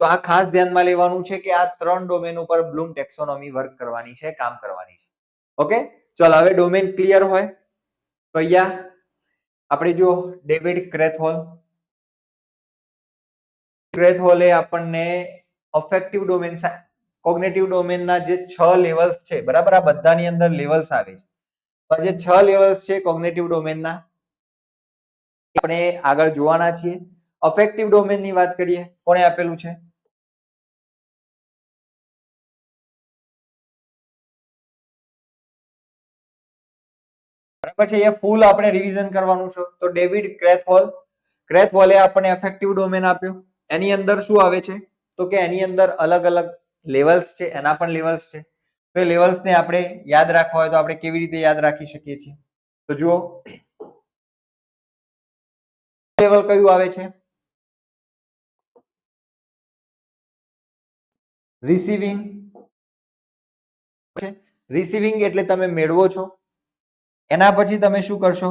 તો આ ખાસ ધ્યાનમાં લેવાનું છે કે આ 3 ડોમેન ઉપર બ્લૂમ ટેક્સોનોમી વર્ક કરવાની છે, કામ કરવાની છે. ઓકે, ચલો હવે ડોમેન ક્લિયર હોય તો અહીંયા આપણે જો ડેવિડ ક્રેથહોલે આપણને અફેક્ટિવ ડોમેન, કોગ્નેટિવ ડોમેનના જે 6 લેવલ્સ છે, બરાબર, આ બધાની અંદર લેવલ્સ આવે છે. તો જે 6 લેવલ્સ છે કોગ્નેટિવ ડોમેનના, આપણે આગળ જોવાના છીએ. અફેક્ટિવ ડોમેનની વાત કરીએ, કોણે આપેલું છે? બરાબર છે. એ ફૂલ આપણે રિવિઝન કરવાનું છે. તો ડેવિડ ક્રેથહોલે આપણને અફેક્ટિવ ડોમેન આપ્યું. એની અંદર શું આવે છે? તો કે એની અંદર અલગ અલગ લેવલ્સ છે, એના પણ લેવલ્સ છે. તો એ લેવલ્સને આપણે યાદ રાખવા હોય તો આપણે કેવી રીતે યાદ રાખી શકીએ છીએ? તો જુઓ, લેવલ કયું આવે છે? રિસીવિંગ. રિસીવિંગ એટલે તમે મેળવો છો. એના પછી તમે શું કરશો?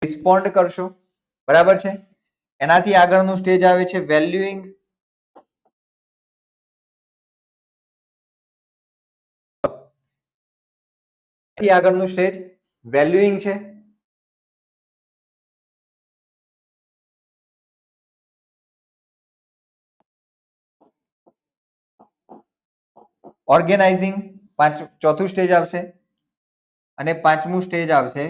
રિસ્પોન્ડ કરશો. બરાબર છે. એનાથી આગળનું સ્ટેજ આવે છે વેલ્યુઇંગ. આગળનું સ્ટેજ વેલ્યુઇંગ છે. ઓર્ગેનાઇઝિંગ ચોથું સ્ટેજ આવશે. અને 5મું સ્ટેજ આવશે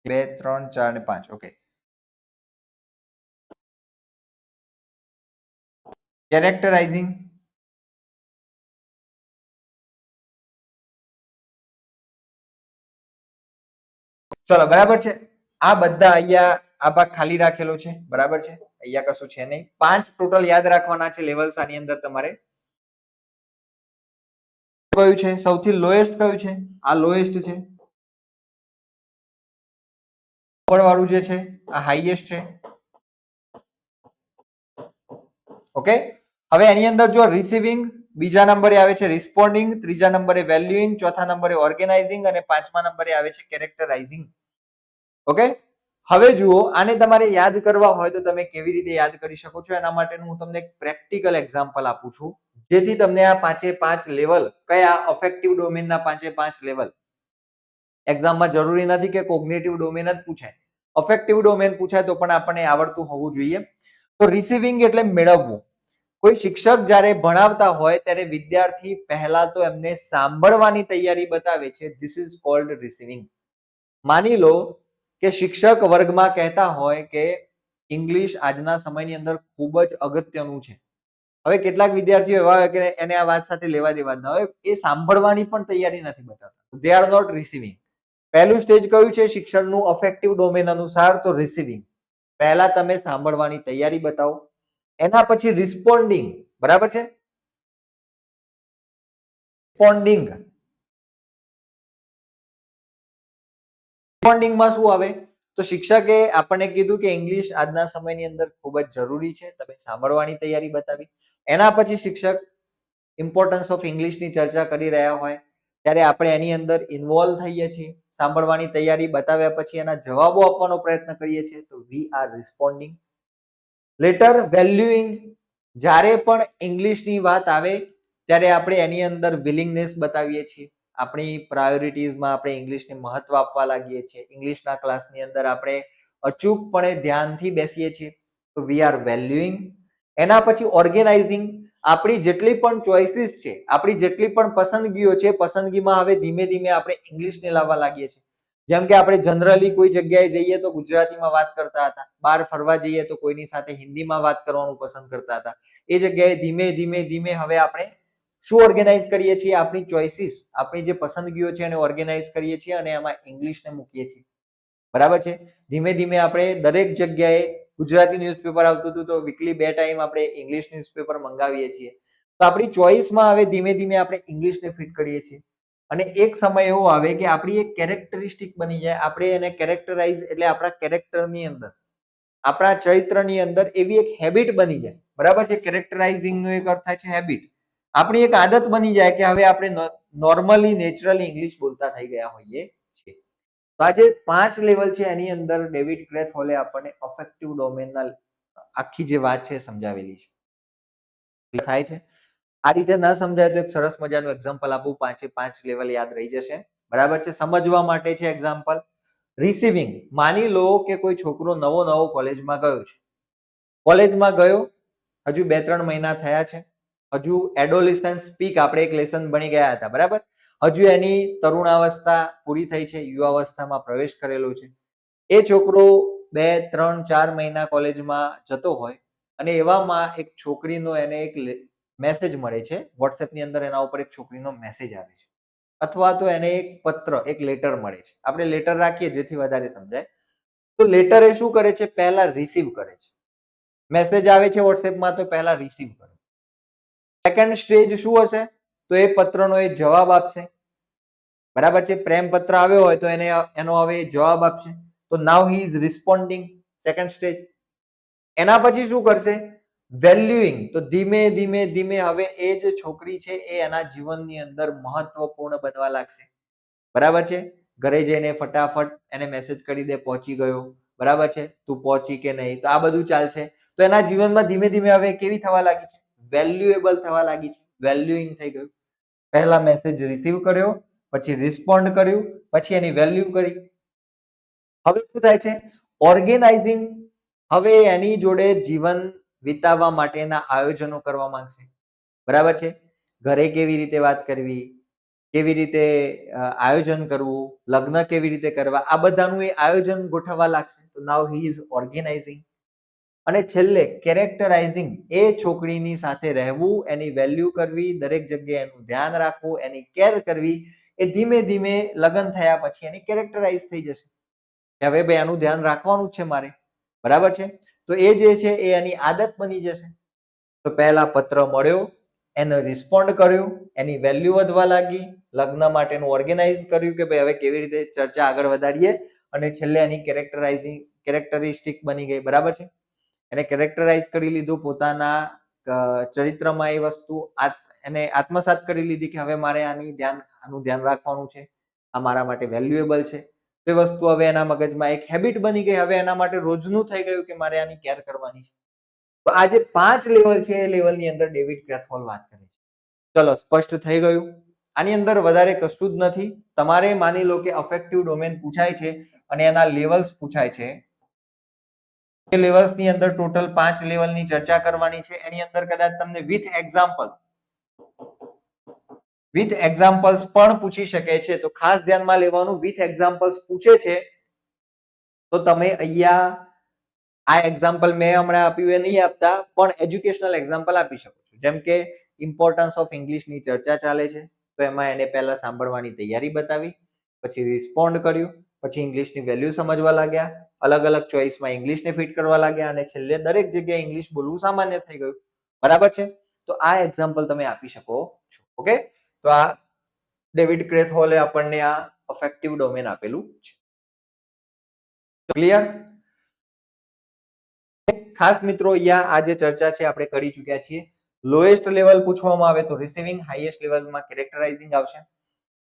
2 3 4 ને 5 ઓકે. કેરેક્ટરાઇઝિંગ ચલો બરાબર છે. આ બધા અહીંયા આ ભાગ ખાલી રાખેલો છે બરાબર છે, અહીંયા કશું છે નહીં. 5 ટોટલ યાદ રાખવાના છે લેવલ્સ આની અંદર તમારે. કયું છે સૌથી લોએસ્ટ, કયું છે આ લોએસ્ટ છે, ઉપર વાળું જે છે આ હાઈએસ્ટ છે. ઓકે. હવે એની અંદર જો રિસીવિંગ બીજા નંબરે આવે છે, રિસ્પોન્ડિંગ ત્રીજા નંબરે, વેલ્યુઇંગ ચોથા નંબરે, ઓર્ગેનાઇઝિંગ અને પાંચમા નંબરે આવે છે કેરેક્ટરાઇઝિંગ. ઓકે. હવે જુઓ આને તમારે યાદ કરવા હોય તો તમે કેવી રીતે યાદ કરી શકો છો, એના માટેનું હું તમને એક પ્રેક્ટિકલ એક્ઝામ્પલ આપું છું, જેથી તમને આ 5 લેવલ કયા અફેક્ટિવ ડોમેનના 5 લેવલ, એક્ઝામમાં જરૂરી નથી કે કોગ્નિટિવ ડોમેન જ પૂછાય, અફેક્ટિવ ડોમેન પૂછાય તો પણ આપણને આવડતું હોવું જોઈએ. તો રિસીવિંગ એટલે મેળવવું. કોઈ શિક્ષક જ્યારે ભણાવતા હોય ત્યારે વિદ્યાર્થી પહેલા તો એમને સાંભળવાની તૈયારી બતાવે છે, ધીસ ઇઝ કોલ્ડ રિસીવિંગ. માની લો કે શિક્ષક વર્ગમાં કહેતા હોય કે ઇંગ્લિશ આજના સમયની અંદર ખૂબ જ અગત્યનું છે. હવે કેટલાક વિદ્યાર્થીઓ એવા હોય કે એને આ વાત સાથે લેવા દેવા ન હોય, એ સાંભળવાની પણ તૈયારી નથી બતાવતા, દે આર નોટ રિસીવિંગ. પહેલું સ્ટેજ કયું છે શિક્ષણનું અફેક્ટિવ ડોમેન અનુસાર? તો રિસીવિંગ. પહેલા તમે સાંભળવાની તૈયારી બતાવો, એના પછી રિસ્પોન્ડિંગ. બરાબર છે, રિસ્પોન્ડિંગ. રિસ્પોન્ડિંગમાં શું આવે? તો શિક્ષકે આપણને કીધું કે ઇંગ્લિશ આજના સમયની અંદર ખૂબ જ જરૂરી છે, તમે સાંભળવાની તૈયારી બતાવી. એના પછી શિક્ષક ઇમ્પોર્ટન્સ ઓફ ઇંગ્લિશની ચર્ચા કરી રહ્યા હોય ત્યારે આપણે એની અંદર ઇન્વોલ્વ થઈએ છીએ, સાંભળવાની તૈયારી બતાવ્યા પછી એના જવાબો આપવાનો પ્રયત્ન કરીએ છીએ, તો વી આર રિસ્પોન્ડિંગ. લેટર વેલ્યુઇંગ. જ્યારે પણ ઇંગ્લિશની વાત આવે ત્યારે આપણે એની અંદર વિલિંગનેસ બતાવીએ છીએ, આપણી પ્રાયોરિટીઝમાં આપણે ઇંગ્લિશને મહત્વ આપવા લાગીએ છીએ, ઇંગ્લિશના ક્લાસની અંદર આપણે અચૂકપણે ધ્યાનથી બેસીએ છીએ, તો વી આર વેલ્યુઇંગ. એના પછી ઓર્ગેનાઇઝિંગ. આપણી જેટલી પણ ચોઇસીસ છે, આપણી જેટલી પણ પસંદગીઓ છે, પસંદગીમાં હવે ધીમે ધીમે આપણે ઇંગ્લિશને લાવવા લાગીએ છીએ. જેમ કે આપણે જનરલી કોઈ જગ્યાએ જઈએ તો ગુજરાતીમાં વાત કરતા હતા, બહાર ફરવા જઈએ તો કોઈની સાથે હિન્દીમાં વાત કરવાનું પસંદ કરતા હતા. એ જગ્યાએ ધીમે ધીમે ધીમે હવે આપણે શું ઓર્ગેનાઇઝ કરીએ છીએ? આપણી ચોઇસીસ, આપણી જે પસંદગીઓ છે એને ઓર્ગેનાઇઝ કરીએ છીએ અને એમાં ઇંગ્લિશને મૂકીએ છીએ. બરાબર છે. ધીમે ધીમે આપણે દરેક જગ્યાએ ગુજરાતી ન્યૂઝપેપર આવતું હતું તો વીકલી 2 ટાઈમ આપણે ઇંગ્લિશ ન્યૂઝપેપર મંગાવીએ છીએ. તો આપણી ચોઇસમાં હવે ધીમે ધીમે આપણે ઇંગ્લિશને ફિટ કરીએ છીએ. અને એક સમય એવો આવે કે આપણી એક કેરેક્ટરિસ્ટિક બની જાય, આપણે એને કેરેક્ટરાઇઝ એટલે આપણા કેરેક્ટરની અંદર, આપણા ચરિત્રની અંદર એવી એક હેબિટ બની જાય. બરાબર છે. કેરેક્ટરાઇઝિંગ નો એક અર્થ થાય છે હેબિટ. આપણી એક આદત બની જાય કે હવે આપણે નોર્મલી નેચરલી ઇંગ્લિશ બોલતા થઈ ગયા હોઈએ છીએ. તો આ જે 5 લેવલ છે એની અંદર ડેવિડ ક્રેથહોલે આપણને અફેક્ટિવ ડોમેનના આખી જે વાત છે સમજાવેલી છે. થાય છે. આ રીતે ન સમજાય તો એક સરસ મજાનું એક્ઝામ્પલ આપું, 5 લેવલ યાદ રહી જશે. બરાબર છે. સમજવા માટે છે એક્ઝામ્પલ. રિસીવિંગ. માની લો કે કોઈ છોકરો નવો કોલેજમાં ગયો છે. કોલેજમાં ગયો, હજુ 2-3 મહિના થયા છે, હજુ એડોલેસન્ટ સ્પીક આપણે એક લેસન ભણી ગયા હતા. બરાબર. હજુ એની તરુણાવસ્થા પૂરી થઈ છે, યુવાવસ્થામાં પ્રવેશ કરેલો છે. એ છોકરો 2-3-4 મહિના કોલેજમાં જતો હોય અને એવામાં એક છોકરીનો એને એક મેસેજ મળે છે વોટ્સએપની અંદર, એના ઉપર એક છોકરીનો મેસેજ આવે છે, અથવા તો એને એક પત્ર, એક લેટર મળે છે. આપણે લેટર રાખીએ જેથી વધારે સમજાય. તો લેટર એ શું કરે છે? પહેલા રિસીવ કરે છે. મેસેજ આવે છે વોટ્સએપમાં તો પહેલા રિસીવ કરે. સેકન્ડ સ્ટેજ શું હશે? તો એ પત્રનો એ જવાબ આપશે. બરાબર છે. પ્રેમ પત્ર આવ્યો હોય તો એનો હવે જવાબ આપશે. તો now he is responding, second stage. એના પછી શું કરશે? વેલ્યુઇંગ. તો ધીમે ધીમે ધીમે હવે એ જે છોકરી છે એ એના જીવનની અંદર મહત્વપૂર્ણ બનવા લાગશે. બરાબર છે. ઘરે જઈને ફટાફટ એને મેસેજ કરી દે પહોંચી ગયો. બરાબર છે. તું પહોંચી કે નહીં, તો આ બધું ચાલશે. તો એના જીવનમાં ધીમે ધીમે હવે કેવી થવા લાગી છે? વેલ્યુએબલ થવા લાગી છે. વેલ્યુઇંગ થઈ ગયું. પહેલા મેસેજ રિસીવ કર્યો, પછી રિસ્પોન્ડ કર્યું, પછી એની વેલ્યુ કરી. હવે શું થાય છે? ઓર્ગેનાઇઝિંગ. હવે એની જોડે જીવન વિતાવવા માટેના આયોજનો કરવા માંગશે. બરાબર છે. ઘરે કેવી રીતે વાત કરવી, કેવી રીતે આયોજન કરવું, લગ્ન કેવી રીતે કરવા, આ બધાનું એ આયોજન ગોઠવવા લાગશે. તો નાઉ હી ઇઝ ઓર્ગેનાઇઝિંગ. અને છેલ્લે કેરેક્ટરાઇઝિંગ, એ છોકરીની સાથે રહેવું, એની વેલ્યુ કરવી, દરેક જગ્યાએ એનું ધ્યાન રાખવું, એની કેર કરવી, એ ધીમે ધીમે લગ્ન થયા પછી એની કેરેક્ટરાઇઝ થઈ જશે કે હવે ભાઈ આનું ધ્યાન રાખવાનું જ છે મારે, બરાબર છે. તો એ જે છે એ એની આદત બની જશે. તો પહેલા પત્ર મળ્યો, એને રિસ્પોન્ડ કર્યું, એની વેલ્યુ વધવા લાગી, લગ્ન માટેનું ઓર્ગેનાઇઝ કર્યું કે ભાઈ હવે કેવી રીતે ચર્ચા આગળ વધારીએ, અને છેલ્લે એની કેરેક્ટરિસ્ટિક બની ગઈ, બરાબર છે. એને કેરેક્ટરાઇઝ કરી લીધું, પોતાના ચરિત્રમાં એ વસ્તુ એને આત્મસાત કરી લીધી કે હવે મારે આનું ધ્યાન રાખવાનું છે, આ મારા માટે વેલ્યુએબલ છે. તો એ વસ્તુ હવે એના મગજમાં એક હેબિટ બની ગઈ, હવે એના માટે રોજનું થઈ ગયું કે મારે આની કેર કરવાની છે. તો આ જે 5 લેવલ છે એ લેવલની અંદર ડેવિડ ક્રેથવોલ વાત કરે છે. ચલો, સ્પષ્ટ થઈ ગયું. આની અંદર વધારે કશું જ નથી. તમારે માની લો કે અફેક્ટિવ ડોમેન પૂછાય છે અને એના લેવલ્સ પૂછાય છે. એ લેવલ્સની અંદર ટોટલ 5 લેવલની ચર્ચા કરવાની છે. એની અંદર કદાચ તમને વિથ એક્ઝામ્પલ્સ પણ પૂછી શકે છે. તો ખાસ ધ્યાનમાં લેવાનું, વિથ એક્ઝામ્પલ્સ પૂછે છે તો તમે અહીંયા આ એક્ઝામ્પલ મેં હમણાં આપ્યું એ નહીં આપતા, પણ એજ્યુકેશનલ એક્ઝામ્પલ આપી શકો છો. જેમ કે ઇમ્પોર્ટન્સ ઓફ ઇંગ્લિશની ચર્ચા ચાલે છે, તો એમાં એને પહેલા સાંભળવાની તૈયારી બતાવી, પછી રિસ્પોન્ડ કર્યું, પછી ઇંગ્લિશની વેલ્યુ સમજવા લાગ્યા, અલગ અલગ ચોઇસમાં ઇંગ્લિશને ફિટ કરવા લાગ્યા, અને છેલ્લે દરેક જગ્યાએ ઇંગ્લિશ બોલવું સામાન્ય થઈ ગયું, બરાબર છે. તો આ એક્ઝામ્પલ તમે આપી શકો છો. ઓકે, તો આ ડેવિડ ક્રેથવોલે આપણને આ અફેક્ટિવ ડોમેન આપેલું છે. ક્લિયર? ખાસ મિત્રો, અહીંયા આ જે ચર્ચા છે આપણે કરી ચૂક્યા છીએ. લોએસ્ટ લેવલ પૂછવામાં આવે તો રિસીવિંગ, હાઈએસ્ટ લેવલમાં કેરેક્ટરાઇઝિંગ આવશે.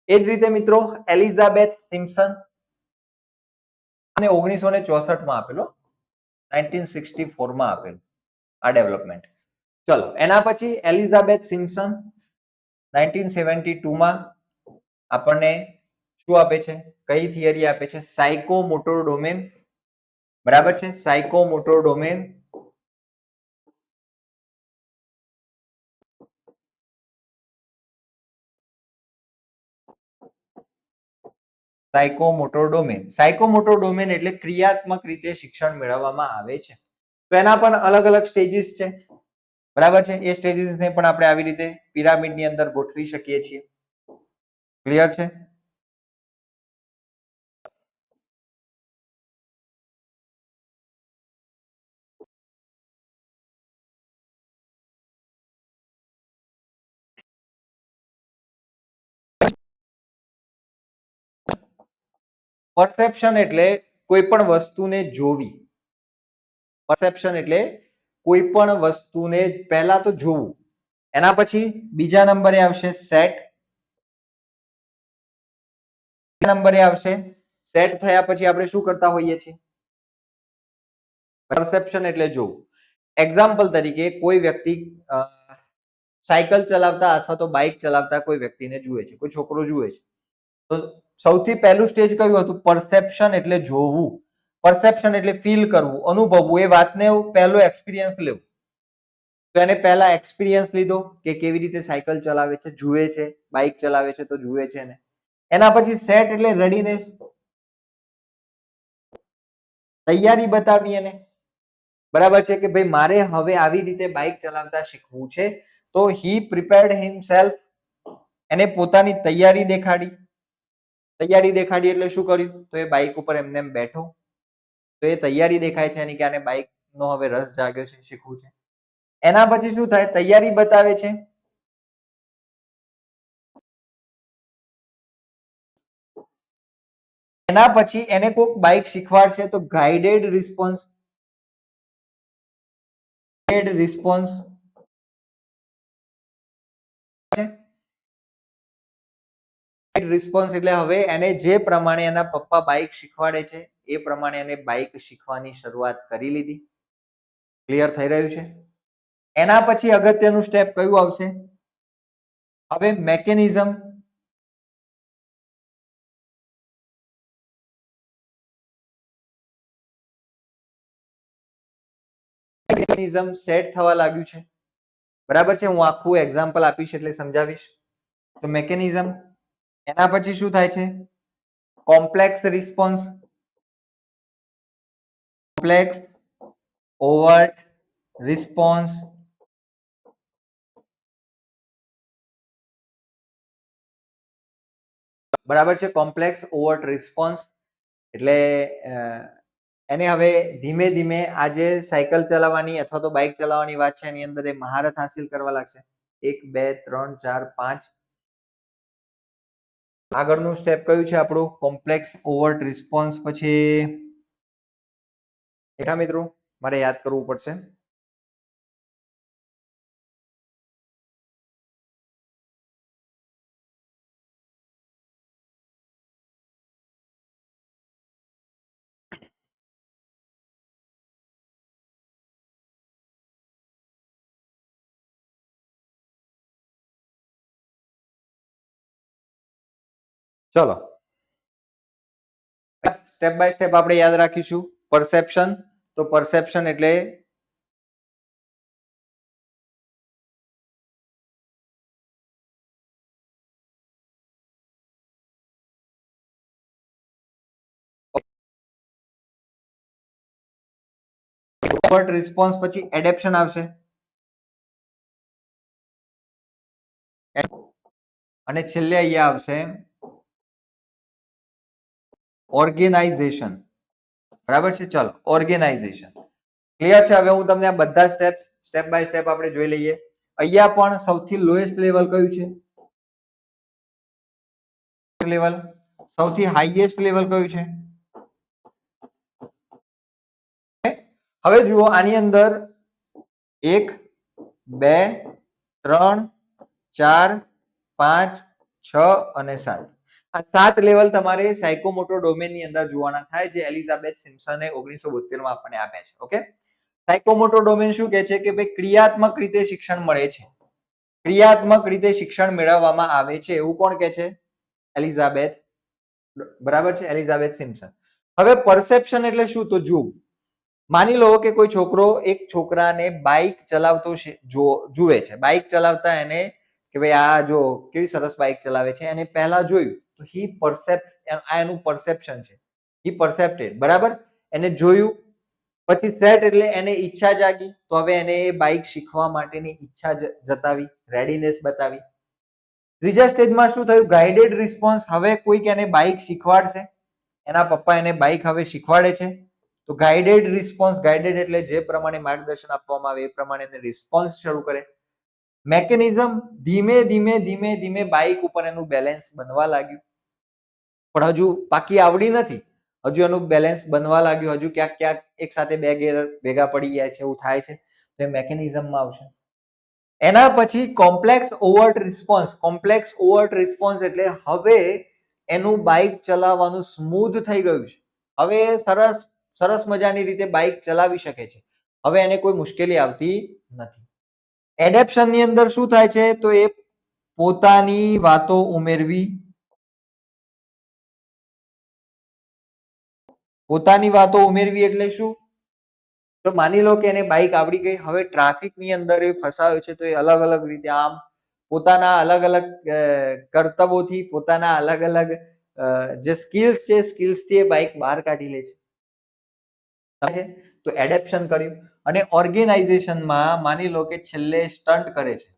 એ જ રીતે મિત્રો, એલિઝાબેથ સિમ્પસન અને 1964 માં આપેલો, 1964 માં આપેલું આ ડેવલપમેન્ટ. ચલો, એના પછી એલિઝાબેથ સિમ્પસન 1972 માં આપણને શું આપે છે, કઈ થિયરી આપે છે? સાયકોમોટર ડોમેન, બરાબર છે. Psychomotor domain. સાયકોમોટર ડોમેન એટલે ક્રિયાત્મક રીતે શિક્ષણ મેળવવામાં આવે છે. તો એના પણ અલગ અલગ સ્ટેજીસ છે, બરાબર છે. એ સ્ટેજીસને પણ આપણે આવી રીતે પિરામિડની અંદર ગોઠવી શકીએ છીએ. ક્લિયર છે? પરસેપ્શન એટલે કોઈ પણ વસ્તુને જોવી. પરસેપ્શન એટલે કોઈ પણ વસ્તુને પહેલા તો જોવું, એના પછી બીજા નંબરે આવશે સેટ. નંબરે આવશે સેટ થયા પછી આપણે શું કરતા હોઈએ છીએ? પરસેપ્શન એટલે જોવું. એક્ઝામ્પલ તરીકે કોઈ વ્યક્તિ સાયકલ ચલાવતા અથવા તો બાઇક ચલાવતા કોઈ વ્યક્તિને જુએ છે, કોઈ છોકરો જુએ છે, તો સૌથી પહેલું સ્ટેજ કયું હતું? પરસેપ્શન એટલે જોવું. પરસેપ્શન એટલે ફીલ કરવું, અનુભવવું, એ વાતને પહેલો એક્સપિરિયન્સ લેવું. તો એને પહેલા એક્સપિરિયન્સ લીધો કે કેવી રીતે સાયકલ ચલાવે છે, જુએ છે, બાઇક ચલાવે છે તો જુએ છે ને. એના પછી સેટ એટલે રેડીનેસ, તૈયારી બતાવી એને, બરાબર છે, કે ભાઈ મારે હવે આવી રીતે બાઇક ચલાવતા શીખવું છે. તો હી પ્રિપેર્ડ હિમસેલ્ફ, એને પોતાની તૈયારી દેખાડી. તૈયારી દેખાડી એટલે શું કર્યું? તો એ બાઇક ઉપર એમને એમ બેઠો, તો એ તૈયારી દેખાય છે એની કે આને બાઇક નો હવે રસ જાગ્યો છે, શીખવું છે. એના પછી શું થાય? તૈયારી બતાવે છે. એના પછી એને કોઈક બાઇક શીખવાડશે તો ગાઈડેડ રિસ્પોન્સ. રિસ્પોન્સ રિસ્પોન્સ એટલે હવે એને જે પ્રમાણે એના પપ્પા બાઇક શીખવાડે છે એ પ્રમાણે એને બાઇક શીખવાની શરૂઆત કરી લીધી. ક્લિયર થઈ રહ્યું છે? એના પછી અગત્યનું સ્ટેપ કયું આવશે? હવે મેકેનિઝમ. મેકેનિઝમ સેટ થવા લાગ્યું છે, બરાબર છે. હું આખું એક્ઝામ્પલ આપીશ એટલે સમજાવીશ. તો મેકેનિઝમ એના પછી શું થાય છે? Complex response, complex overt response, બરાબર છે. કોમ્પ્લેક્સ ઓવર્ટ રિસ્પોન્સ એટલે એને હવે ધીમે ધીમે આજે સાયકલ ચલાવવાની અથવા તો બાઇક ચલાવવાની વાત છે, એની અંદર એ મહારત હાસિલ કરવા લાગશે. 1 2 3 4 5 આગળનું સ્ટેપ કયું છે આપણું? Complex overt response. પછી એના મિત્રો મારે યાદ કરવું પડશે. ચલો સ્ટેપ બાય સ્ટેપ આપણે યાદ રાખીશું. પરસેપ્શન, તો પરસેપ્શન એટલે ઓવર્ટ રિસ્પોન્સ, પછી એડેપ્શન આવશે અને છેલ્લે અહીંયા આવશે ઓર્ગેનાઇઝેશન. બરાબર છે. ચલો ઓર્ગેનાઇઝેશન ક્લિયર છે. હવે હું તમને આ બધા સ્ટેપ બાય સ્ટેપ આપણે જોઈ લઈએ. અહીંયા પણ સૌથી લોએસ્ટ લેવલ કયું છે? લેવલ. સૌથી હાઈએસ્ટ લેવલ કયું છે? હવે જુઓ આની અંદર 1 2 3 4 5 6 અને 7 આ 7 લેવલ તમારે સાયકોમોટર ડોમેન ની અંદર જોવાના થાય, જે એલિઝાબેથ સિમ્પસને 1972 માં આપણને આપ્યા છે. ઓકે, સાયકોમોટર ડોમેન શું કહે છે કે ભાઈ ક્રિયાત્મક રીતે શિક્ષણ મળે છે, ક્રિયાત્મક રીતે શિક્ષણ મેળવવામાં આવે છે, એવું કોણ કહે છે? એલિઝાબેથ. બરાબર છે, એલિઝાબેથ સિમ્પસન. હવે પરસેપ્શન એટલે શું? તો જુઓ, માની લો કે કોઈ છોકરો એક છોકરાને બાઇક ચલાવતો જુએ છે, બાઇક ચલાવતા એને કે ભાઈ આ જો કેવી સરસ બાઇક ચલાવે છે, એને પહેલા જોયું તો હી પરસેપ્ટ, આ એનું પરસેપ્શન છે, હી પરસેપ્ટેડ. બરાબર, એને જોયું પછી સેટ એટલે એને ઈચ્છા જાગી, તો હવે એને એ બાઇક શીખવા માટેની ઈચ્છા જતાવી, રેડીનેસ બતાવી. ત્રીજા સ્ટેજમાં શું થયું? Guided response. હવે કોઈક એને બાઇક શીખવાડશે, એના પપ્પા એને બાઇક હવે શીખવાડે છે, તો ગાઈડેડ રિસ્પોન્સ. ગાઈડેડ એટલે જે પ્રમાણે માર્ગદર્શન આપવામાં આવે એ પ્રમાણે રિસ્પોન્સ શરૂ કરે. મેકેનિઝમ, ધીમે ધીમે ધીમે ધીમે બાઇક ઉપર એનું બેલેન્સ બનવા લાગ્યું, પણ હજુ પાકી આવડી નથી, હજુ એનું બેલેન્સ બનવા લાગ્યું, હજુ ક્યાંક ક્યાંક એક સાથે બે ગેર ભેગા પડી જાય છે, એવું થાય છે, તો એ મેકેનિઝમમાં આવશે. એના પછી complex overt response. Complex overt response એટલે હવે એનું બાઇક ચલાવવાનું સ્મૂધ થઈ ગયું છે, હવે સરસ સરસ મજાની રીતે બાઇક ચલાવી શકે છે, હવે એને કોઈ મુશ્કેલી આવતી નથી. એડેપ્શન ની અંદર શું થાય છે? તો એ પોતાની વાતો ઉમેરવી, પોતાની વાતો ઉમેરવી એટલે શું? તો માની લો કે એને બાઇક આવડી ગઈ, હવે ટ્રાફિક ની અંદર એ ફસાયો છે, તો એ અલગ અલગ રીતે આમ પોતાના અલગ અલગ કર્તવ્યોથી, પોતાના અલગ અલગ જે સ્કિલ્સ છે, સ્કિલ્સ થી એ બાઇક બહાર કાઢી લે છે. તો એડેપ્શન કર્યું. અને ઓર્ગેનાઇઝેશનમાં માની લો કે છેલ્લે સ્ટન્ટ કરે છે,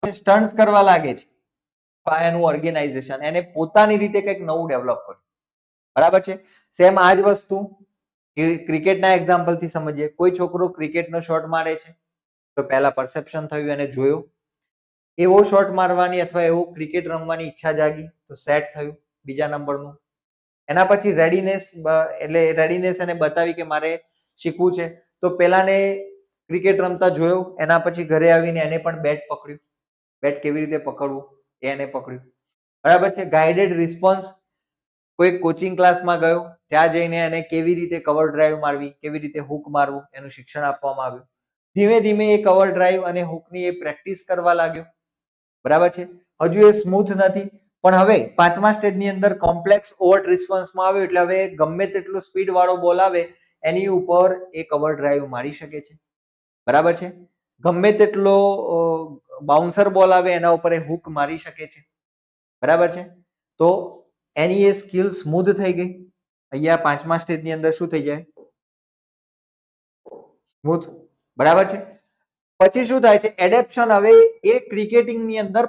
સ્ટન્ટ્સ કરવા લાગે છે, એનું ઓર્ગેનાઇઝેશન, એને પોતાની રીતે કંઈક નવું ડેવલપ કર્યું. બરાબર છે. સેમ આ જ વસ્તુ ક્રિકેટના એક્ઝામ્પલથી સમજીએ. કોઈ છોકરો ક્રિકેટનો શોટ મારે છે, તો પહેલા પરસેપ્શન થયું, એને જોયો, એવો શોટ મારવાની અથવા એવો ક્રિકેટ રમવાની ઈચ્છા જાગી, તો સેટ થયું બીજા નંબરનું. એના પછી રેડીનેસ, એટલે રેડીનેસ એને બતાવી કે મારે શીખવું છે, તો પેલાને ક્રિકેટ રમતા જોયો, એના પછી ઘરે આવીને એને પણ બેટ પકડ્યું, બેટ કેવી રીતે પકડવું એને પકડ્યું. બરાબર છે. Guided response. કોઈ કોચિંગ ક્લાસમાં ગયો, ત્યાં જઈને એને કેવી રીતે કવર ડ્રાઈવ મારવી, કેવી રીતે હુક મારવું, એનું શિક્ષણ આપવામાં આવ્યું. ધીમે ધીમે એ કવર ડ્રાઈવ અને હુકની એ પ્રેક્ટિસ કરવા લાગ્યો. બરાબર છે. હજુ એ સ્મૂથ નથી, પણ હવે પાંચમા સ્ટેજની અંદર કોમ્પ્લેક્સ ઓવર્ટ રિસ્પોન્સમાં આવ્યો, એટલે હવે ગમે તેટલો સ્પીડ વાળો બોલ આવે એની ઉપર એ કવર ડ્રાઈવ મારી શકે છે. બરાબર છે. ગમે તેટલો બાઉન્સર બોલ આવે એના ઉપર એ હુક મારી શકે છે. બરાબર છે. તો એની એ સ્કિલ સ્મૂધ થઈ ગઈ. અહીંયા 5મા સ્ટેજની અંદર શું થઈ જાય? સ્મૂથ. બરાબર છે. પછી શું થાય છે? એડેપ્શન. હવે એ ક્રિકેટિંગની અંદર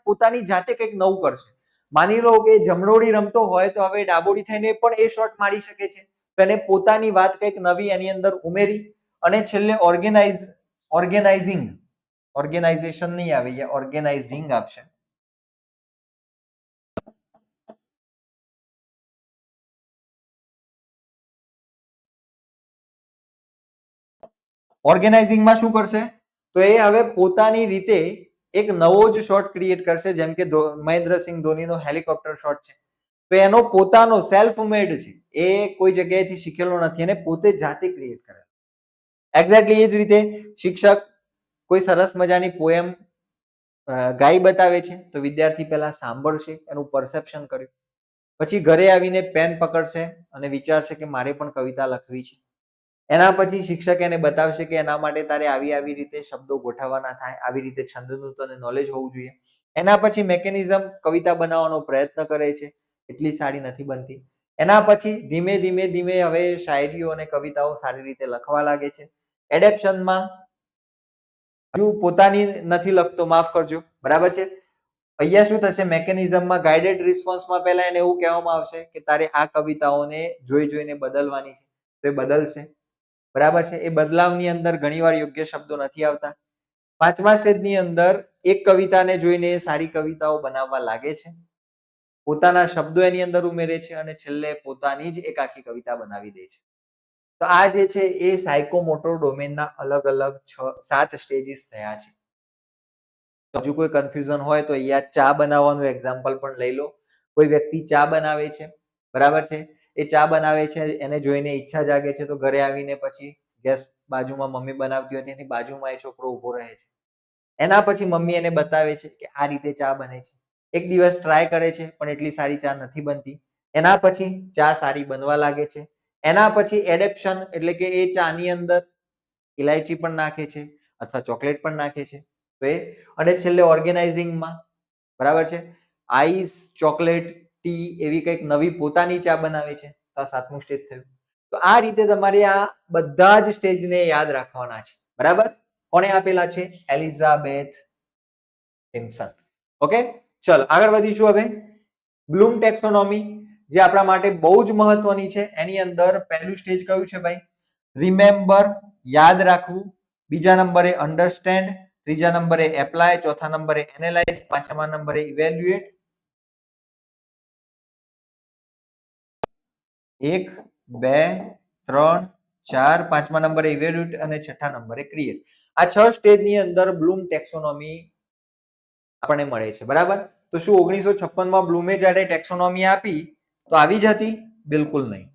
પોતાની જાતે કંઈક નવું કરશે. માની લો કે જમણોડી રમતો હોય તો હવે ડાબોડી થઈને પણ એ શોટ મારી શકે છે. તો એને પોતાની વાત કંઈક નવી એની અંદર ઉમેરી અને છેલ્લે ઓર્ગેનાઇઝેશન નહીં આવે, ઓર્ગેનાઇઝિંગ આપશે. ઓર્ગેનાઇઝિંગમાં શું કરશે? તો એ હવે પોતાની રીતે એક નવો જ શોટ ક્રિએટ કરશે, જેમ કે મહેન્દ્રસિંહ ધોનીનો હેલિકોપ્ટર શોટ છે. તો એનો પોતાનો સેલ્ફ મેડ છે, એ કોઈ જગ્યાએથી શીખેલો નથી, એને પોતે જાતે ક્રિએટ કરે. એક્ઝેક્ટલી એ જ રીતે શિક્ષક કોઈ સરસ મજાની પોએમ ગાઈ બતાવે છે તો વિદ્યાર્થી પહેલા સાંભળશે, એનું પરસેપ્શન કર્યું, પછી ઘરે આવીને પેન પકડશે અને વિચારશે કે મારે પણ કવિતા લખવી છે. એના પછી શિક્ષક એને બતાવશે કે એના માટે તારે આવી રીતે શબ્દો ગોઠવવાના થાય, આવી રીતે છંદનું તને નોલેજ હોવું જોઈએ. એના પછી મેકેનિઝમ કવિતા બનાવવાનો પ્રયત્ન કરે છે, એટલી સારી નથી બનતી. એના પછી ધીમે ધીમે હવે શાયરીઓ અને કવિતાઓ સારી રીતે લખવા લાગે છે. એડેપ્શનમાં હજુ પોતાની નથી લખતો, માફ કરજો, બરાબર છે. અહીંયા શું થશે? મેકેનિઝમમાં ગાઈડેડ રિસ્પોન્સમાં પહેલા એને એવું કહેવામાં આવશે કે તારે આ કવિતાઓને જોઈને બદલવાની છે, તો એ બદલશે. બરાબર છે. એ બદલાવની અંદર ઘણીવાર યોગ્ય શબ્દો નથી આવતા. 5મા સ્ટેજની અંદર એક કવિતાને જોઈને સારી કવિતાઓ બનાવવા લાગે છે, પોતાના શબ્દો એની અંદર ઉમેરે છે અને છેલ્લે પોતાની જ એક આખી કવિતા બનાવી દે છે. તો આ જે છે એ સાયકોમોટર ડોમેનના અલગ અલગ 7 સ્ટેજીસ થયા છે. હજુ કોઈ કન્ફ્યુઝન હોય તો અહીંયા ચા બનાવવાનું એક્ઝામ્પલ પણ લઈ લો. કોઈ વ્યક્તિ ચા બનાવે છે, બરાબર છે. એ ચા બનાવે છે, એને જોઈને ઈચ્છા જાગે છે, તો ઘરે આવીને પછી ગેસ બાજુમાં મમ્મી બનાવતી હોય એની બાજુમાં એ છોકરો ઉભો રહે છે. એના પછી મમ્મી એને બતાવે છે કે આ રીતે ચા બને છે. એક દિવસ ટ્રાય કરે છે પણ એટલી સારી ચા નથી બનતી. એના પછી ચા સારી બનવા લાગે છે. એના પછી એડેપ્શન, એટલે કે એ ચાની અંદર ઇલાયચી પણ નાખે છે અથવા ચોકલેટ પણ નાખે છે. તો એ અને છેલ્લે ઓર્ગેનાઇઝિંગમાં, બરાબર છે, આઈસ, ચોકલેટ, ટી એવી કંઈક નવી પોતાની ચા બનાવે છે. તો આ 7મું સ્ટેજ થયું. તો આ રીતે તમારે આ બધા જ સ્ટેજને યાદ રાખવાના છે, બરાબર. કોણે આપેલા છે? Elizabeth Simpson. ઓકે, ચલ આગળ વધીશું. હવે બ્લૂમ ટેક્સોનોમી, જે આપણા માટે બહુ જ મહત્વની છે. એની અંદર પહેલું સ્ટેજ કયું છે ભાઈ? રિમેમ્બર, યાદ રાખવું. બીજા નંબરે અન્ડરસ્ટેન્ડ, ત્રીજા નંબરે એપ્લાય, ચોથા નંબરે એનાલાઇઝ, પાંચમા નંબરે ઇવેલ્યુએટ. 1 2 3 4, પાંચમા નંબરે ઇવેલ્યુએટ અને છઠ્ઠા નંબરે ક્રિએટ. આ 6 સ્ટેજની અંદર બ્લૂમ ટેક્સોનોમી આપણને મળે છે, બરાબર. તો શું 1956માં બ્લૂમે જ્યારે ટેક્સોનોમી આપી તો આવી જ હતી? બિલકુલ નહીં,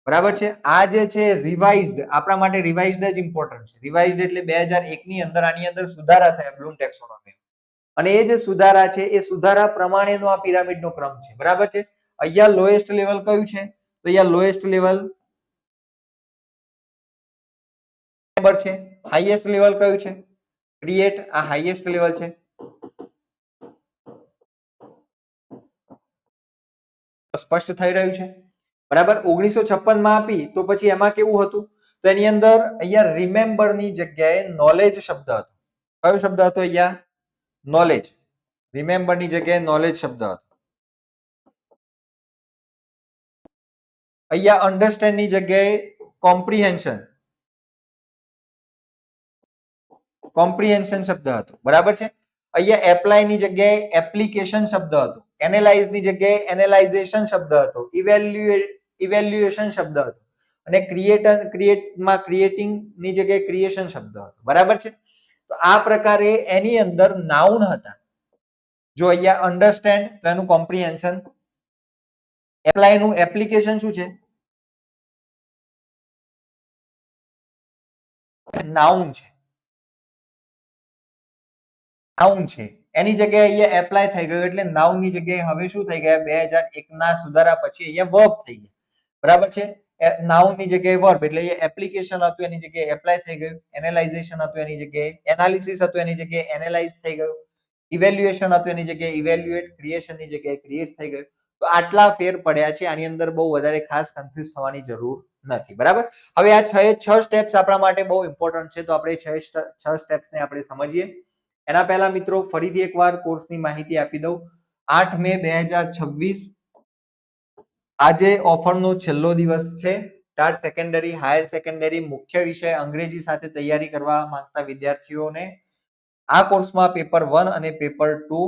બરાબર છે. આ જે છે રિવાઇઝડ, આપણા માટે રિવાઇઝડ જ ઇમ્પોર્ટન્ટ છે. રિવાઇઝડ એટલે 2001ની અંદર આની અંદર સુધારા થયા બ્લૂમ ટેક્સોનોમી, અને એ જે સુધારા છે એ સુધારા પ્રમાણેનો આ પિરામિડનો ક્રમ છે, બરાબર છે. અહીંયા લોએસ્ટ લેવલ કયું છે? તો અહીંયા લોએસ્ટ લેવલ નંબર છે. હાઈએસ્ટ લેવલ કયું છે? ક્રિએટ. આ હાઈએસ્ટ લેવલ છે, સ્પષ્ટ થઈ રહ્યું છે, બરાબર. 1956માં આપી તો પછી એમાં કેવું હતું? તો એની અંદર અહીંયા રિમેમ્બર ની જગ્યાએ નોલેજ શબ્દ હતો. કયો શબ્દ હતો અહીંયા? નોલેજ. રિમેમ્બર ની જગ્યાએ નોલેજ શબ્દ હતો. અહીંયા અન્ડરસ્ટેન્ડ ની જગ્યાએ કોમ્પ્રિહેન્શન શબ્દ હતો, બરાબર છે. અહીંયા એપ્લાય ની જગ્યાએ એપ્લિકેશન શબ્દ હતો. એનાલાઇઝ ની જગ્યાએ એનાલાઇઝેશન શબ્દ હતો. ઇવેલ્યુએશન શબ્દ હતો. અને ક્રિએટિંગ ની જગ્યાએ ક્રિએશન શબ્દ હતો, બરાબર છે. તો આ પ્રકારે એની અંદર નાઉન હતા. જો અહીંયા અન્ડરસ્ટેન્ડ તો એનું કોમ્પ્રિહેન્શન, એપ્લાય નું એપ્લિકેશન શું છે? નાઉન છે, નાઉન છે. એની જગ્યાએ અહીંયા એપ્લાય થઈ ગયું એટલે નાઉન ની જગ્યાએ હવે શું થઈ ગયા? 2001ના સુધારા પછી અહીંયા વર્બ થઈ ગયા, બરાબર છે. નાઉન ની જગ્યાએ વર્બ, એટલે એપ્લિકેશન હતું એની જગ્યાએ એપ્લાય થઈ ગયું. એનાલાઇઝેશન હતું એની જગ્યાએ એનાલિસિસ હતું એની જગ્યાએ એનાલાઇઝ થઈ ગયું. ઇવેલ્યુએશન હતું એની જગ્યાએ ઇવેલ્યુએટ, ક્રિએશનની જગ્યાએ ક્રિએટ થઈ ગયું. તો આટલા ફેર પડ્યા છે. આની અંદર બહુ વધારે ખાસ કન્ફ્યુઝ થવાની જરૂર નથી. બરાબર. હવે આ 6 સ્ટેપ્સ આપણા માટે બહુ ઇમ્પોર્ટન્ટ છે. તો આપણે 6 સ્ટેપ્સને આપણે સમજીએ. એના પહેલા મિત્રો ફરીથી એકવાર કોર્સની માહિતી આપી દઉં. 8 મે 2026 આજે ઓફરનો છેલ્લો દિવસ છે. ટાટ સેકન્ડરી, હાયર સેકન્ડરી મુખ્ય વિષય અંગ્રેજી સાથે તૈયારી કરવા માંગતા વિદ્યાર્થીઓને આ કોર્સમાં પેપર 1 અને પેપર 2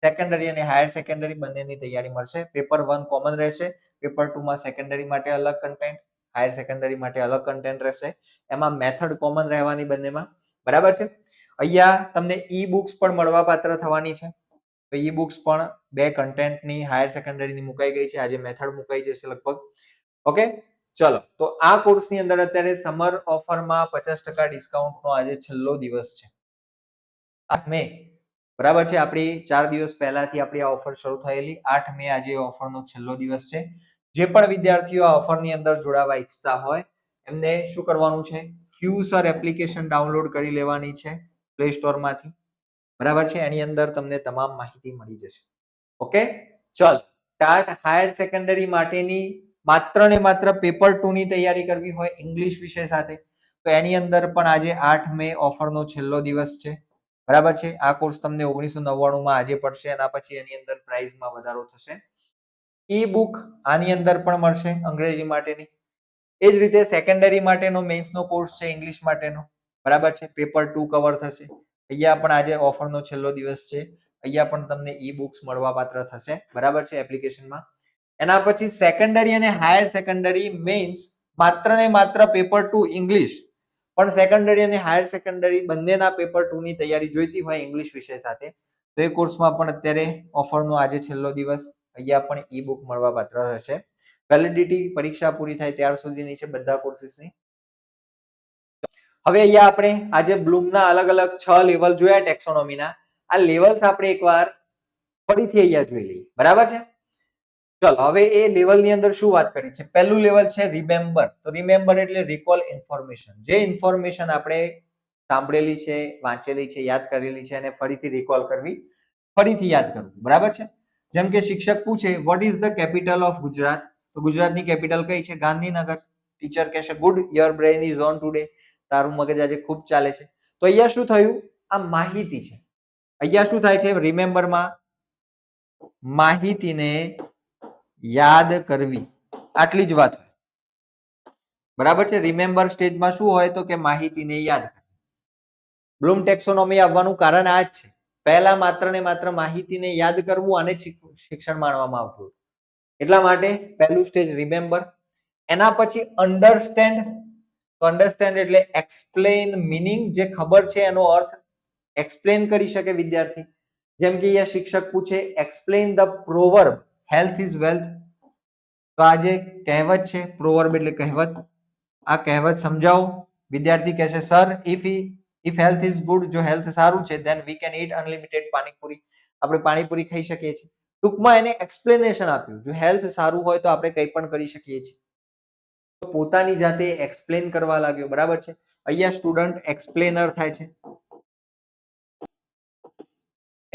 સેકન્ડરી અને હાયર સેકન્ડરી બંનેની તૈયારી મળશે. પેપર 1 કોમન રહેશે. પેપર 2 માં સેકન્ડરી માટે અલગ કન્ટેન્ટ, હાયર સેકન્ડરી માટે અલગ કન્ટેન્ટ રહેશે. એમાં મેથડ કોમન રહેવાની બંનેમાં. બરાબર છે. અહીંયા તમને ઈ બુક્સ પણ મળવાપાત્ર થવાની છે. તો ઈ બુક્સ પણ 2 કન્ટેન્ટની હાયર સેકન્ડરીની મુકાઈ ગઈ છે. આજે મેથડ મુકાઈ જશે લગભગ. ઓકે, ચલો. તો આ કોર્સની અંદર અત્યારે સમર ઓફરમાં 50% ડિસ્કાઉન્ટનો આજે છેલ્લો દિવસ છે. 8 મે, બરાબર છે. આપણી 4 દિવસ પહેલાથી આપણી આ ઓફર શરૂ થયેલી. 8 મે આજે ઓફરનો છેલ્લો દિવસ છે. જે પણ વિદ્યાર્થીઓ આ ઓફરની અંદર જોડાવા ઈચ્છતા હોય એમને શું કરવાનું છે? ક્યુસર એપ્લિકેશન ડાઉનલોડ કરી લેવાની છે પ્લે સ્ટોરમાંથી. બરાબર છે. એની અંદર તમને તમામ માહિતી મળી જશે. ઓકે, ચલ. ટાટ હાયર સેકન્ડરી માટેની માત્ર ને માત્ર પેપર 2 ની તૈયારી કરવી હોય ઇંગ્લિશ વિષય સાથે તો એની અંદર પણ આજે 8 મે ઓફરનો છેલ્લો દિવસ છે. બરાબર છે. આ કોર્સ તમને 1999 માં આજે પડશે. એના પછી એની અંદર પ્રાઇસમાં વધારો થશે. ઈ બુક આની અંદર પણ મળશે અંગ્રેજી માટેની. એ જ રીતે સેકન્ડરી માટેનો મેન્સનો કોર્સ છે ઇંગ્લિશ માટેનો. બરાબર છે. પેપર 2 કવર થશે. અહીંયા પણ આજે ઓફરનો છેલ્લો દિવસ છે. અહીંયા પણ તમને ઈ બુક્સ મળવાપાત્ર થશે. બરાબર છે એપ્લિકેશનમાં. એના પછી સેકન્ડરી અને હાયર સેકન્ડરી મેન્સ માત્ર ને માત્ર પેપર 2 ઇંગ્લિશ પણ સેકન્ડરી અને હાયર સેકન્ડરી બંનેના પેપર 2 ની તૈયારી જોઈતી હોય ઇંગ્લિશ વિષય સાથે તો એ કોર્સમાં પણ અત્યારે ઓફરનો આજે છેલ્લો દિવસ. અહીંયા પણ ઈ બુક મળવાપાત્ર રહેશે. વેલિડિટી પરીક્ષા પૂરી થાય ત્યાર સુધીની છે બધા કોર્સીસની. હવે અહીંયા આપણે આજે બ્લૂમના અલગ અલગ 6 લેવલ જોયા ટેક્સોનોમીના. આ લેવલ્સ આપણે એકવાર ફરીથી અહીંયા જોઈ લઈએ. બરાબર છે. ચલો હવે એ લેવલની અંદર શું વાત કરી છે? પહેલું લેવલ છે રિમેમ્બર. તો રિમેમ્બર એટલે રિકોલ ઇન્ફોર્મેશન. જે ઇન્ફોર્મેશન આપણે સાંભળેલી છે, વાંચેલી છે, યાદ કરેલી છે અને ફરીથી રિકોલ કરવી, ફરીથી યાદ કરવું. બરાબર છે. જેમ કે શિક્ષક પૂછે what is the capital of Gujarat? તો ગુજરાતની કેપિટલ કઈ છે? ગાંધીનગર. ટીચર કહેશે good, your brain is on today. તારું મગજ આજે ખૂબ ચાલે છે. તો અહીંયા શું થયું? આ માહિતી છે. અહીંયા શું થાય છે? રિમેમ્બરમાં માહિતીને યાદ કરવી, આટલી જ વાત હોય. બરાબર છે. રિમેમ્બર સ્ટેજમાં શું હોય તો કે માહિતીને યાદ કરવી. બ્લૂમ ટેક્સોનોમી આવવાનું કારણ આ જ છે. પહેલા માત્ર ને માત્ર માહિતીને યાદ કરવું અને શિક્ષણ માનવામાં આવતું. એટલા માટે પહેલું સ્ટેજ રિમેમ્બર. એના પછી અન્ડરસ્ટેન્ડ. તો અન્ડરસ્ટેન્ડ એટલે એક્સપ્લેન મીનિંગ. જે ખબર છે એનો અર્થ એક્સપ્લેન કરી શકે વિદ્યાર્થી. જેમ કે અહીંયા શિક્ષક પૂછે explain the proverb health is wealth. તો આ જે કહેવત છે, પ્રોવર્બ એટલે કહેવત, આ કહેવત સમજાવો. વિદ્યાર્થી કહેશે sir if health is good, જો હેલ્થ સારું છે then we can eat unlimited panipuri. આપણે પાણીપુરી ખાઈ શકીએ છીએ. ટૂંકમાં એને એક્સપ્લેનેશન આપ્યું. જો હેલ્થ સારું હોય તો આપણે કંઈ પણ કરી શકીએ છીએ. પોતાની જાતે એક્સપ્લેન કરવા લાગ્યો. બરાબર છે. અહીંયા સ્ટુડન્ટ એક્સપ્લેનર થાય છે,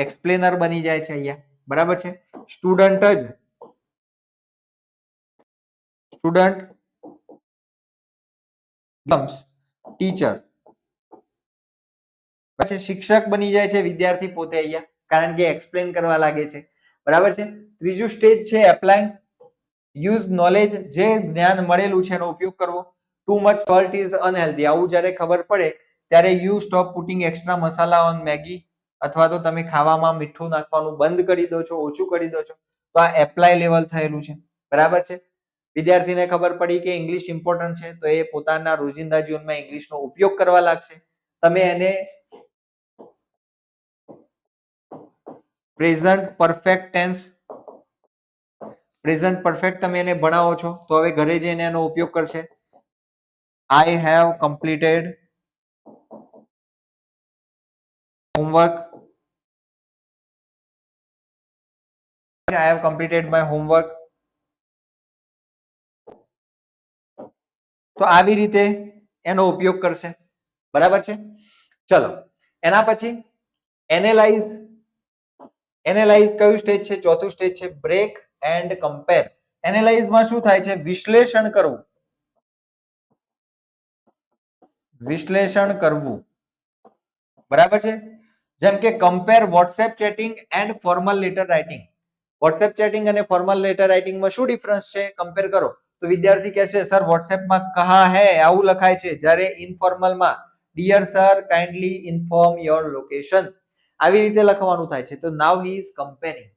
એક્સપ્લેનર બની જાય છે અહીંયા. બરાબર છે. Student teacher. પછી શિક્ષક બની જાય છે વિદ્યાર્થી પોતે અહીંયા, કારણ કે એક્સપ્લેન કરવા લાગે છે. બરાબર છે. ત્રીજું સ્ટેજ છે એપ્લાય. Use knowledge. જે જ્ઞાન મળેલું છે એનો ઉપયોગ કરવો. Too much salt is unhealthy. આવું જ્યારે ખબર પડે ત્યારે you stop putting extra masala on Maggi. અથવા તો તમે ખાવામાં મીઠું નાખવાનું બંધ કરી દો છો, ઓછું કરી દો છો. તો આ એપ્લાય લેવલ થયેલું છે. બરાબર છે. વિદ્યાર્થીને ખબર પડી કે ઇંગ્લિશ ઇમ્પોર્ટન્ટ છે તો એ પોતાના રોજિંદા જીવનમાં ઇંગ્લિશનો ઉપયોગ કરવા લાગશે. તમે એને present perfect tense, present perfect તમે એને ભણાવો છો તો હવે ઘરે જઈને એનો ઉપયોગ કરશે. I have completed homework. I have completed my homework. તો આવી રીતે એનો ઉપયોગ કરશે. બરાબર છે. ચલો એના પછી એનાલાઇઝ. એનાલાઇઝ કયું સ્ટેજ છે? ચોથું સ્ટેજ છે બ્રેક એન્ડ કમ્પેર. એનાલાઇઝ માં શું થાય છે? વિશ્લેષણ કરવું. વિશ્લેષણ કરવું, બરાબર છે. જેમ કે compare WhatsApp chatting and formal letter writing. WhatsApp chatting અને ફોર્મલ લેટર રાઇટિંગમાં શું ડિફરન્સ છે? કમ્પેર કરો. તો વિદ્યાર્થી કહેશે સર વોટ્સએપમાં કહા હે આવું લખાય છે, જ્યારે ઇનફોર્મલમાં dear sir kindly inform your location આવી રીતે લખવાનું થાય છે. તો now he is comparing,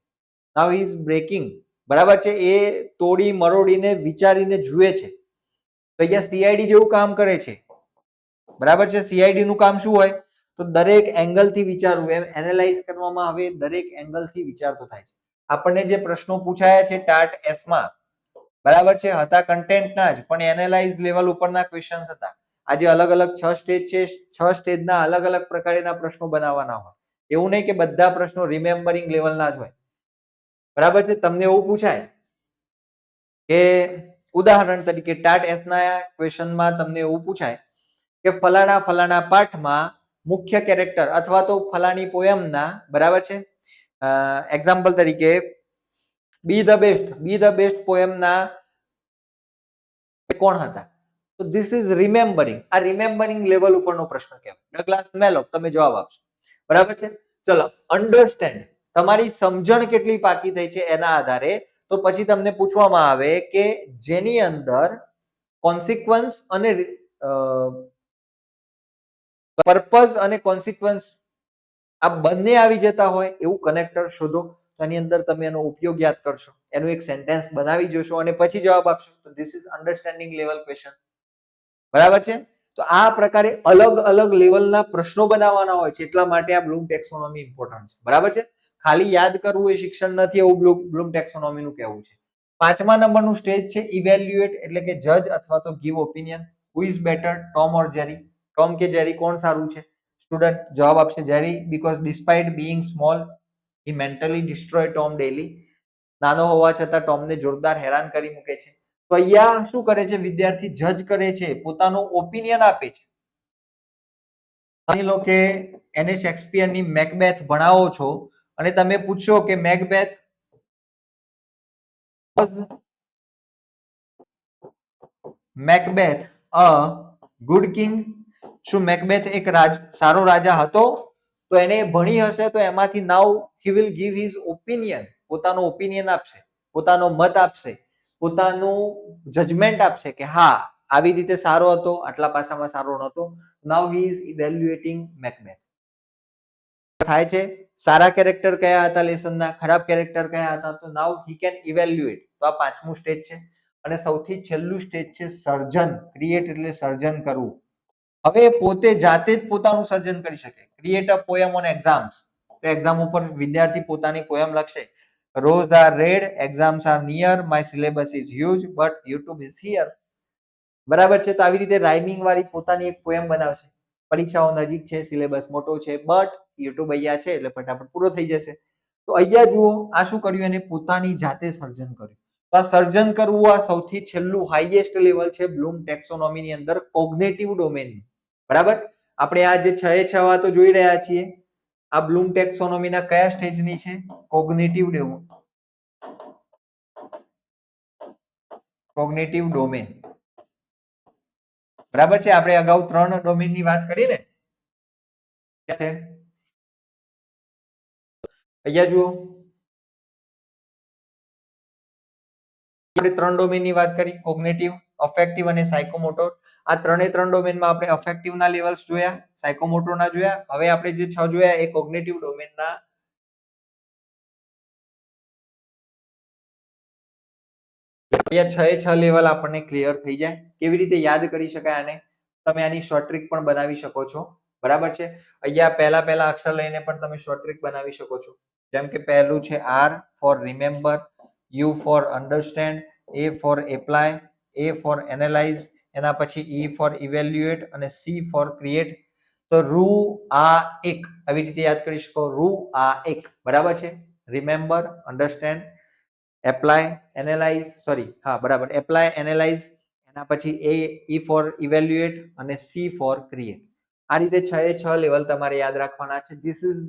now he is breaking, બરાબર છે. એ તોડી મરોડીને વિચારીને જુએ છે. તો અહીંયા સીઆઈડી જેવું કામ કરે છે, બરાબર છે. સીઆઈડી નું કામ શું હોય? તો દરેક એંગલ થી વિચારવું. એમ એનાલાઇઝ કરવામાં આવે દરેક એંગલ થી વિચારતો થાય છે. આપણને જે પ્રશ્નો પૂછાયા છે ટાટ એસ માં, બરાબર છે, હતા કન્ટેન્ટના જ, પણ એનાલાઇઝ લેવલ ઉપરના ક્વેશ્ચન્સ હતા. આજે અલગ અલગ 6 સ્ટેજ છે, 6 સ્ટેજના અલગ અલગ પ્રકારના પ્રશ્નો બનાવવાના હોય. એવું નહીં કે બધા પ્રશ્નો રિમેમ્બરિંગ લેવલના જ હોય, બરાબર છે. તમને એવું પૂછાય કે ઉદાહરણ તરીકે ટાટ એસ ના ક્વેશ્ચનમાં તમને એવું પૂછાય કે ફલાણા ફલાણા પાઠમાં મુખ્ય કેરેક્ટર અથવા તો ફલાણી પોયમના, બરાબર છે, એક્ઝામ્પલ તરીકે બી ધ બેસ્ટ પોયમના કોણ હતા? તો ધીસ ઇઝ રિમેમ્બરિંગ. આ રિમેમ્બરિંગ લેવલ ઉપરનો પ્રશ્ન કહેવાય. ડગલાસ મેલોક, તમે જવાબ આપશો, બરાબર છે. ચલો, અન્ડરસ્ટેન્ડ, તમારી સમજણ કેટલી પાકી થઈ છે એના આધારે તો પછી તમને પૂછવામાં આવે કે જેની અંદર કોન્સિક્વન્સ અને પર્પઝ અને કોન્સિક્વન્સ આ બંને આવી જતા હોય એવું કનેક્ટર શોધો. તો એની અંદર તમે એનો ઉપયોગ યાદ કરશો, એનું એક સેન્ટેન્સ બનાવી જોશો અને પછી જવાબ આપશો. તો this is understanding level question, બરાબર છે. તો આ પ્રકારે અલગ અલગ લેવલના પ્રશ્નો બનાવવાના હોય છે, એટલા માટે આ બ્લૂમ ટેક્સોનોમી ઇમ્પોર્ટન્ટ છે, બરાબર છે. ખાલી યાદ કરવું એ શિક્ષણ નથી, એવું બ્લૂમ ટેક્સોનોમીનું કહેવું છે. 5મા નંબરનું સ્ટેજ છે ઇવેલ્યુએટ, એટલે કે જજ અથવા તો give opinion. Who is better, Tom or Jerry? Tom કે જેરી, કોણ સારું છે? સ્ટુડન્ટ જવાબ આપશે Jerry, because despite being small he mentally destroy Tom daily. નાનો હોવા છતાં ટોમને જોરદાર હેરાન કરી મૂકે છે. તો અહીંયા શું કરે છે વિદ્યાર્થી? જજ કરે છે, પોતાનો ઓપિનિયન આપે છે. માની લો કે એને શેક્સપિયરની મેકબેથ ભણાવો છો અને તમે પૂછશો કે મેકબેથ અ ગુડ કિંગ, શું મેકબેથ એક સારો રાજા હતો? તો એને ભણી હશે તો એમાંથી now he will give his opinion, પોતાનો ઓપિનિયન આપશે, પોતાનો મત આપશે, પોતાનું જજમેન્ટ આપશે કે હા આવી રીતે સારો હતો, આટલા પાસામાં સારો નહોતો. નાઉ હી ઇઝ ઇવેલ્યુએટિંગ મેકબેથ. થાય છે સારા કેરેક્ટર કયા હતા લેસનના, ખરાબ કેરેક્ટર કયા હતા, તો નાઉ હી કેન ઇવેલ્યુએટ. તો આ 5મું સ્ટેજ છે. અને સૌથી છેલ્લું સ્ટેજ છે સર્જન. ક્રિએટ એટલે સર્જન કરવું. હવે પોતે જાતે જ પોતાનું સર્જન કરી શકે. Create a poem on exams. તો એક્ઝામ ઉપર વિદ્યાર્થી પોતાની પોયમ લખશે. Rose are red, exams are near, my syllabus is huge but YouTube is here. બરાબર છે. તો આવી રીતે રાઇમિંગ વાળી પોતાની એક પોયમ બનાવશે. પરીક્ષાઓ નજીક છે, સિલેબસ મોટો છે, બટ યુટ્યુબ અહીંયા છે એટલે ફટાફટ પૂરો થઈ જશે. તો અહીંયા જુઓ આ શું કર્યું, એને પોતાની જાતે સર્જન કર્યું. તો આ સર્જન કરવું આ સૌથી છેલ્લું હાઈએસ્ટ લેવલ છે બ્લૂમ ટેક્સોનોમીની અંદર, કોગ્નેટિવ ડોમેન. બરાબર. આપણે આ જે 6 એ 6 વાતો જોઈ રહ્યા છીએ આ બ્લૂમ ટેક્સોનોમીના કયા સ્ટેજની છે? Cognitive domain. બરાબર છે. આપણે અગાઉ 3 ડોમેનની વાત કરી ને. અહીંયા જુઓ આપણે 3 ડોમેનની વાત કરી, કોગ્નેટિવ, અફેક્ટિવ અને સાયકોમોટર. આ 3 ડોમેનમાં આપણે અફેક્ટિવના લેવલ્સ જોયા, સાયકોમોટરના જોયા. હવે આપણે જે 6 જોયા એ કોગ્નેટિવ ડોમેનના. અહીંયા 6 એ 6 લેવલ આપણને ક્લિયર થઈ જાય. કેવી રીતે યાદ કરી શકાય આને? તમે આની શોર્ટ ટ્રિક પણ બનાવી શકો છો, બરાબર છે. અહીંયા પહેલા અક્ષર લઈને પણ તમે શોર્ટ ટ્રિક બનાવી શકો છો. જેમ કે પહેલું છે R for remember, U for understand, A for apply, A for analyse, એના પછી ઈ ફોર ઇવેલ્યુએટ અને સી ફોર ક્રિએટ. તો રૂ આ એક આવી રીતે યાદ કરી શકો. રૂ આ એક, બરાબર છે. રિમેમ્બર, અન્ડરસ્ટેન્ડ, એપ્લાય, એનાલાઇઝ, બરાબર, એપ્લાય, એનાલાઇઝ, એના પછી એ ઈ ફોર ઇવેલ્યુએટ અને સી ફોર ક્રિએટ. આ રીતે 6 એ 6 લેવલ તમારે યાદ રાખવાના છે. This is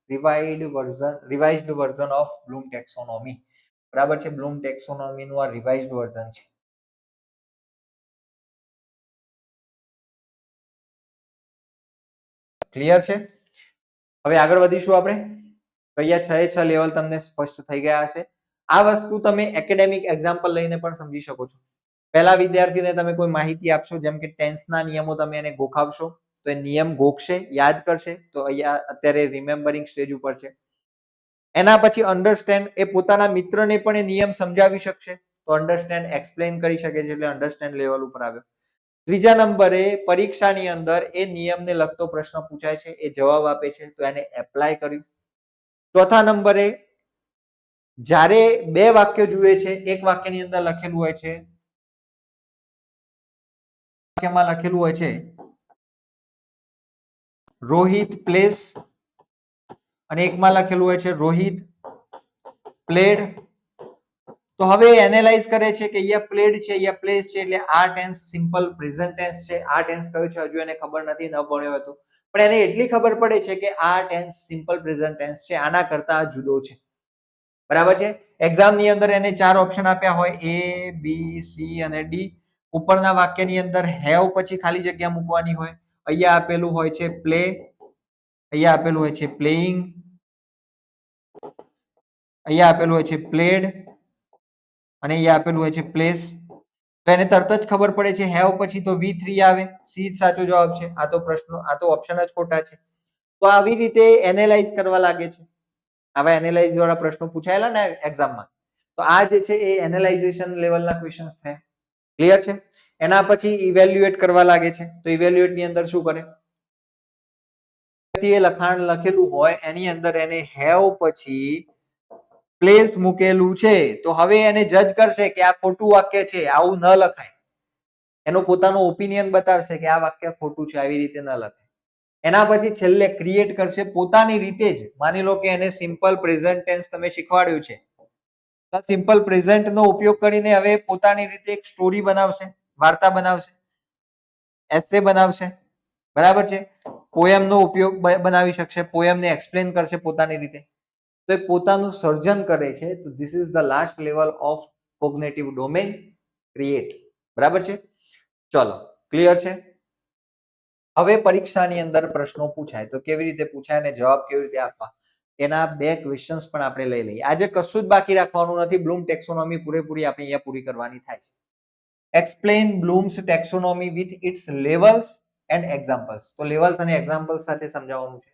revised version of Bloom taxonomy. બરાબર છે, બ્લૂમ ટેક્સોનોમી નું આ રિવાઇઝડ વર્ઝન છે. ક્લિયર છે? હવે આગળ વધીશું આપણે. તો અહીંયા 6 લેવલ તમને સ્પષ્ટ થઈ ગયા હશે. આ વસ્તુ તમે એકેડેમિક એક્ઝામ્પલ લઈને પણ સમજી શકો છો. પહેલા વિદ્યાર્થીને તમે કોઈ માહિતી આપશો, જેમ કે ટેન્સના નિયમો તમે એને ગોખાવશો, તો એ નિયમ ગોખશે, યાદ કરશે. તો અહીંયા અત્યારે રિમેમ્બરિંગ સ્ટેજ ઉપર છે. એના પછી અન્ડરસ્ટેન્ડ, એ પોતાના મિત્રને પણ એ નિયમ સમજાવી શકશે. તો અન્ડરસ્ટેન્ડ એક્સપ્લેન કરી શકે છે, એટલે અન્ડરસ્ટેન્ડ લેવલ ઉપર આવ્યો. ત્રીજા નંબરે પરીક્ષાની અંદર એ નિયમને લગતો પ્રશ્ન પૂછાય છે, એ જવાબ આપે છે, તો એને એપ્લાય કર્યું. ચોથા નંબરે જ્યારે બે વાક્ય જુએ છે, એક વાક્યની અંદર લખેલું હોય છે, વાક્યમાં લખેલું હોય છે રોહિત પ્લેસ, અને એકમાં લખેલું હોય છે રોહિત પ્લેડ. તો હવે એનાલાઇઝ કરે છે કે અહીંયા પ્લેડ છે, અહીંયા પ્લેસ છે, એટલે આ ટેન્સ સિમ્પલ પ્રેઝન્ટ ટેન્સ છે. આ ટેન્સ કયો છે હજુ એને ખબર નથી, ન ભણ્યો હતો, પણ એને એટલી ખબર પડે છે કે આ ટેન્સ સિમ્પલ પ્રેઝન્ટ ટેન્સ છે, આના કરતા જુદો છે. બરાબર છે. એક્ઝામ ની અંદર એને 4 ઓપ્શન આપ્યા હોય, A, B, C અને D. ઉપરના વાક્યની અંદર હેવ પછી ખાલી જગ્યા મૂકવાની હોય. અહીંયા આપેલું હોય છે પ્લે, અહીંયા આપેલું હોય છે પ્લેઇંગ, અહીંયા આપેલું હોય છે પ્લેડ, અને અહીંયા આપેલું હોય છે પ્લેસ. તો એને તરત જ ખબર પડે છે હેવ પછી તો V3 આવે, C જ સાચો જવાબ છે. આ તો પ્રશ્નો, આ તો ઓપ્શન જ ખોટા છે. તો આવી રીતે એનાલાઇઝ કરવા લાગે છે. આવા એનાલાઇઝ વાળા પ્રશ્નો પૂછાયેલા ને એક્ઝામમાં, તો આ જે છે એ એનાલાઇઝેશન લેવલના ક્વેશ્ચન્સ છે. ક્લિયર છે? એના પછી ઇવેલ્યુએટ કરવા લાગે છે. તો ઇવેલ્યુએટ ની અંદર શું કરે? લખાણ લખેલું હોય એની અંદર એને હેવ પછી પ્લેસ મૂકેલું છે, તો હવે એને જજ કરશે કે આ ખોટું વાક્ય છે, આવું ન લખાય. એનો પોતાનો ઓપિનિયન બતાવશે કે આ વાક્ય ખોટું છે, આવી રીતે ન લખાય. એના પછી છેલ્લે ક્રિએટ કરશે પોતાની રીતે જ. માની લો કે એને સિમ્પલ પ્રેઝન્ટ ટેન્સ તમે શીખવાડ્યું છે, તો સિમ્પલ પ્રેઝન્ટ નો ઉપયોગ કરીને હવે પોતાની રીતે એક સ્ટોરી બનાવશે, વાર્તા બનાવશે, એસે બનાવશે. બરાબર છે? પોએમ નો ઉપયોગ બનાવી શકશે, પોએમ ને એક્સપ્લેન કરશે પોતાની રીતે. તો એ પોતાનું સર્જન કરે છે. તો this is the last level of cognitive domain, create. બરાબર છે? ચલો, ક્લિયર છે? હવે પરીક્ષાની અંદર પ્રશ્નો પૂછાય તો કેવી રીતે પૂછાય અને જવાબ કેવી રીતે આપવા, એના 2 ક્વેશ્ચન્સ પણ આપણે લઈ લઈએ. આજે કશું જ બાકી રાખવાનું નથી. બ્લૂમ ટેક્સોનોમી પૂરેપૂરી આપણે અહીંયા પૂરી કરવાની થાય છે. Explain blooms taxonomy with it's levels and examples. તો લેવલ્સ અને એક્ઝામ્પલ્સ સાથે સમજાવવાનું છે.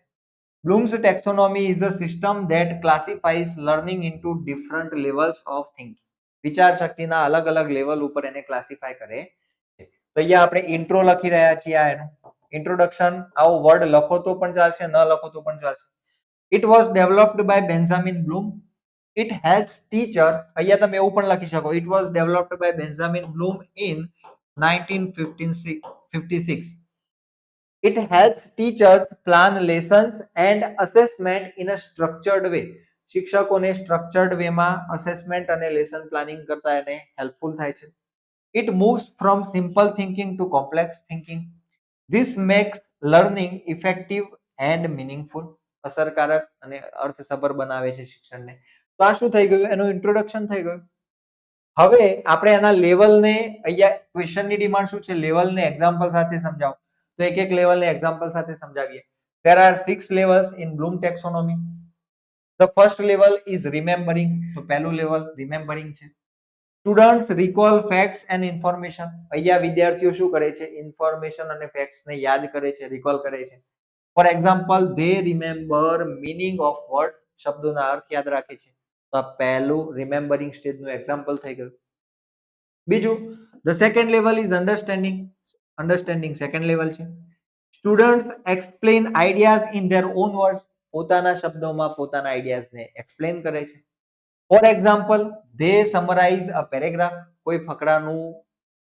Bloom's taxonomy is a system that classifies learning into different levels of thinking. વિચાર શક્તિના અલગ અલગ લેવલ ઉપર એને ક્લાસિફાય કરે છે. તો અહીંયા આપણે ઇન્ટ્રો લખી રહ્યા છીએ. આ એનું ઇન્ટ્રોડક્શન, આવો વર્ડ લખો તો પણ ચાલશે, ન લખો તો પણ ચાલશે. It was developed by Benjamin Bloom. It helps teacher, અહીંયા તમે એવું પણ લખી શકો, it was developed by Benjamin Bloom in 1956. It helps teachers plan lessons and assessment in a structured way. શિક્ષકોને સ્ટ્રક્ચર્ડ વેમાં અસેસમેન્ટ અને લેસન પ્લાનિંગ કરતા એને હેલ્પફુલ થાય છે. It moves from simple thinking to complex thinking. This makes learning effective and meaningful. અસરકારક અને અર્થસભર બનાવે છે શિક્ષણને. તો આ શું થઈ ગયું? એનું ઇન્ટ્રોડક્શન થઈ ગયું. હવે આપણે એના લેવલને, અહીંયા ક્વેશ્ચનની ડિમાન્ડ શું છે? લેવલને એક્ઝામ્પલ સાથે સમજાવો. તો એક એક લેવલને એક્ઝામ્પલ સાથે સમજાવીએ. There are 6 levels in Bloom taxonomy. The first level is remembering. તો પહેલું લેવલ રિમેમ્બરિંગ છે. Students recall facts and information. અહીંયા વિદ્યાર્થીઓ શું કરે છે? ઇન્ફોર્મેશન અને ફેક્ટ્સ ને યાદ કરે છે, રિકોલ કરે છે. For example, they remember meaning of words. શબ્દોના અર્થ યાદ રાખે છે. તો આ પહેલું રિમેમ્બરિંગ સ્ટેજનું એક્ઝામ્પલ થઈ ગયું. બીજું, the second level is understanding. Understanding second level છે. Students explain ideas in their own words. પોતાના શબ્દોમાં પોતાના આઈડિયાઝને એક્સપ્લેન કરે છે. For example, they summarize a paragraph. કોઈ ફકરાનું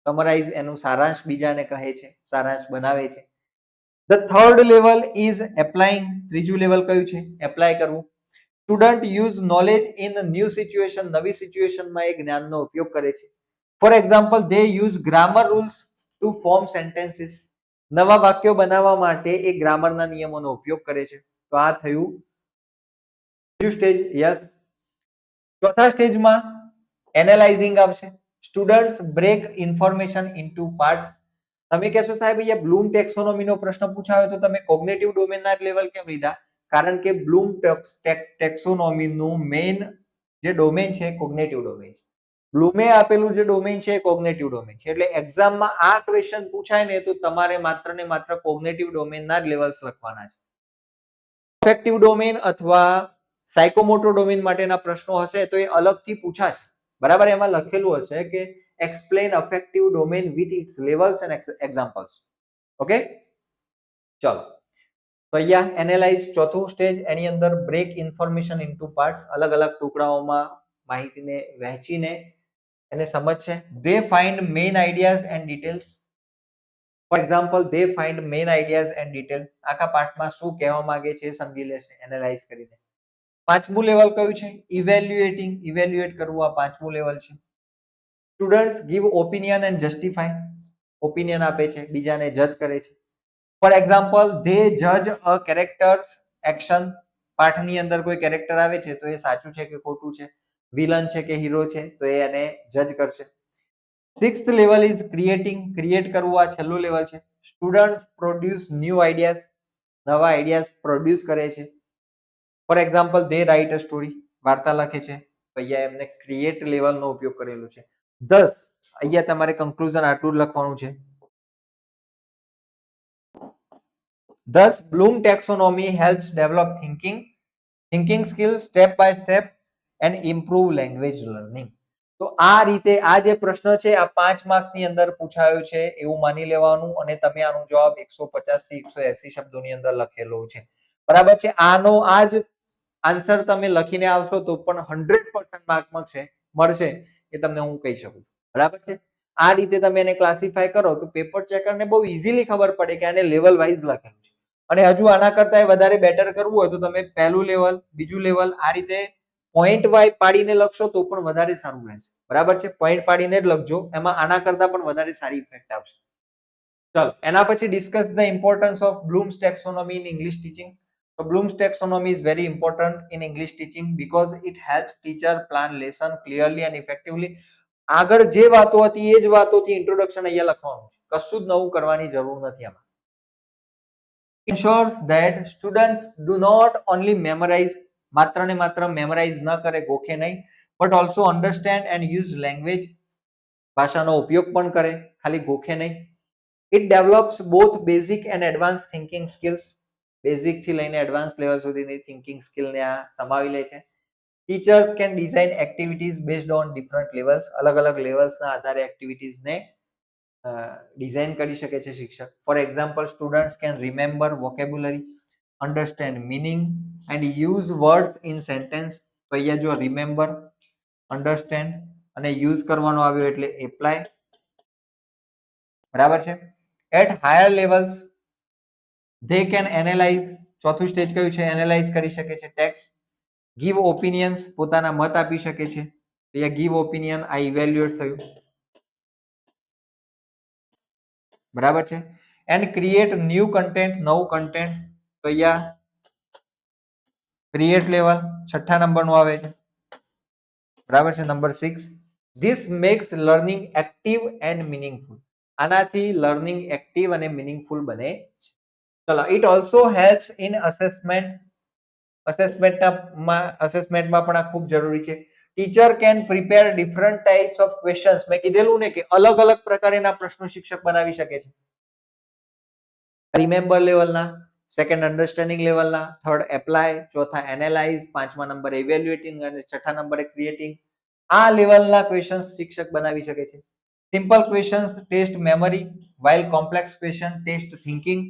સમરાઇઝ, એનું સારાંશ બીજાને કહે છે, સારાંશ બનાવે છે. The third level is applying. ત્રીજું લેવલ કયું છે? એપ્લાય કરવું. Student use knowledge in new situation. નવી સિચ્યુએશનમાં એ જ્ઞાનનો ઉપયોગ કરે છે. For example, they use grammar rules to form sentences. નવા વાક્યો બનાવવા માટે એ ગ્રામરના નિયમોનો ઉપયોગ કરે છે. તો આ થયું બીજું સ્ટેજ યસ. ચોથા સ્ટેજમાં એનાલાઇઝિંગ આવશે. Students break information into parts. તમે કહેશો સાહેબ અહીંયા બ્લૂમ ટેક્સોનોમી નો પ્રશ્ન પૂછાયો તો તમે કોગ્નિટિવ ડોમેનના લેવલ કેમ લીધા? કારણ કે બ્લૂમ ટેક્સોનોમી નું મેઇન જે ડોમેન છે કોગ્નિટિવ ડોમેન છે. બ્લૂમે આપેલું જે ડોમેન છે એ કોગ્નિટિવ ડોમેન છે. એટલે એક્ઝામમાં આ ક્વેશ્ચન પૂછાય ને તો તમારે માત્ર ને માત્ર કોગ્નિટિવ ડોમેનના જ લેવલ્સ લખવાના છે. અફેક્ટિવ ડોમેન અથવા સાયકોમોટર ડોમેન માટેના પ્રશ્નો હશે તો એ અલગથી પૂછાશે. બરાબર, એમાં લખેલું હશે કે explain affective domain with its levels and examples. Okay, ચલો તો અહીંયા એનાલાઇઝ ચોથું સ્ટેજ, એની અંદર બ્રેક ઇન્ફોર્મેશન ઇનટુ પાર્ટ્સ, અલગ અલગ ટુકડાઓમાં માહિતીને વહેંચીને એને સમજશે. they find main ideas and details. Four example they find main ideas and details, આખા પાઠમાં શું કહેવા માંગે છે એ સમજી લેશે એનાલાઇઝ કરીને. પાંચમું લેવલ કયું છે? ઇવેલ્યુએટિંગ. ઇવેલ્યુએટ કરવું આ પાંચમું લેવલ છે. Student give opinion and justify. Opinion આપે છે, બીજાને જજ કરે છે. For example they judge a character's action. પાઠની અંદર કોઈ કેરેક્ટર આવે છે તો એ સાચું છે કે ખોટું છે, વિલન છે કે હીરો છે, તો એ એને જજ કરશે. Sixth level is creating. Create કરવું આ છેલ્લું લેવલ છે. Students produce new ideas. નવા આઈડિયાઝ પ્રોડ્યુસ કરે છે. For example they write a story. વાર્તા લખે છે તો અહીંયા એમને ક્રિએટ લેવલનો ઉપયોગ કરેલો છે. 10 અહીંયા તમારે કન્ક્લુઝન આટલું જ લખવાનું છે. Thus, Bloom taxonomy helps develop thinking skills step by step and improve language learning. તો આ રીતે આ જે પ્રશ્ન છે આ 5 માર્ક્સ ની અંદર પૂછાયો છે એવું માની લેવાનું અને તમે આનો જવાબ 150 થી 180 શબ્દોની અંદર લખેલો છે. બરાબર છે. આનો આ જ આન્સર તમે લખીને આવશો તો પણ 100% માર્ક મળશે એ તમને હું કહી શકું છું. બરાબર છે. આ રીતે તમે એને ક્લાસિફાય કરો તો પેપર ચેકરને બહુ ઇઝીલી ખબર પડે કે આને લેવલ વાઇઝ લખેલું છે. અને હજુ આના કરતા વધારે બેટર કરવું હોય તો તમે પહેલું લેવલ, બીજું લેવલ આ રીતે પોઈન્ટ વાઇઝ પાડીને લખશો તો પણ વધારે સારું રહેશે. બરાબર છે. પોઈન્ટ પાડીને જ લખજો, એમાં આના કરતા પણ વધારે સારી ઇફેક્ટ આવશે. ચલો એના પછી discuss the importance of blooms taxonomy in English teaching. So Bloom's taxonomy is very important in English teaching because it helps teacher plan lesson clearly and effectively. આગળ જે વાતો હતી એ જ વાતોથી ઇન્ટ્રોડક્શન અહીંયા લખવાનું છે, કશું જ નવું કરવાની જરૂર નથી આમાં. Ensure that students do not only memorize, માત્ર ને માત્ર મેમરાઇઝ ન કરે, ગોખે નહીં, but also understand and use language, ભાષાનો ઉપયોગ પણ કરે, ખાલી ગોખે નહીં. It develops both basic and advanced thinking skills. Basic થી લઈને એડવાન્સ લેવલ સુધીની થિંકિંગ સ્કિલ ને આ સમાવી લે છે. Teachers can design activities based on different levels. અલગ અલગ લેવલ્સના આધારે એક્ટિવિટીઝને ડિઝાઇન કરી શકે છે શિક્ષક. For example students can remember vocabulary, understand meaning and use words in sentence. તો અહીંયા જો રિમેમ્બર, અન્ડરસ્ટેન્ડ અને યુઝ કરવાનો આવ્યો એટલે એપ્લાય. બરાબર છે. At higher levels they can analyze. ચોથું સ્ટેજ કયું છે? એનાલાઇઝ કરી શકે છે ટેક્સ્ટ. give opinions, પોતાના મત આપી શકે છે. અહીંયા give opinion આ ઇવેલ્યુએટ થયું. બરાબર છે. and create new content, નવું કન્ટેન્ટ. તો અહીંયા ક્રિએટ લેવલ છઠ્ઠા નંબરનું આવે છે. બરાબર છે. Number 6, this makes learning active and meaningful. આનાથી લર્નિંગ એક્ટિવ અને મીનિંગફુલ બને છે. ચલો it also helps in assessment. અસેસમેન્ટમાં પણ આ ખૂબ જરૂરી છે. Teacher can prepare different types of questions. મેં કીધેલું ને કે અલગ અલગ પ્રકારના પ્રશ્નો શિક્ષક બનાવી શકે છે. રિમેમ્બર લેવલના, સેકન્ડ અન્ડરસ્ટેન્ડિંગ લેવલના, થર્ડ એપ્લાય, ચોથા એનાલાઇઝ, પાંચમા નંબરે ઇવેલ્યુએટિંગ અને છઠ્ઠા નંબરે ક્રિએટિંગ. આ લેવલના ક્વેશ્ચન્સ શિક્ષક બનાવી શકે છે. Simple questions test memory, while complex question test thinking.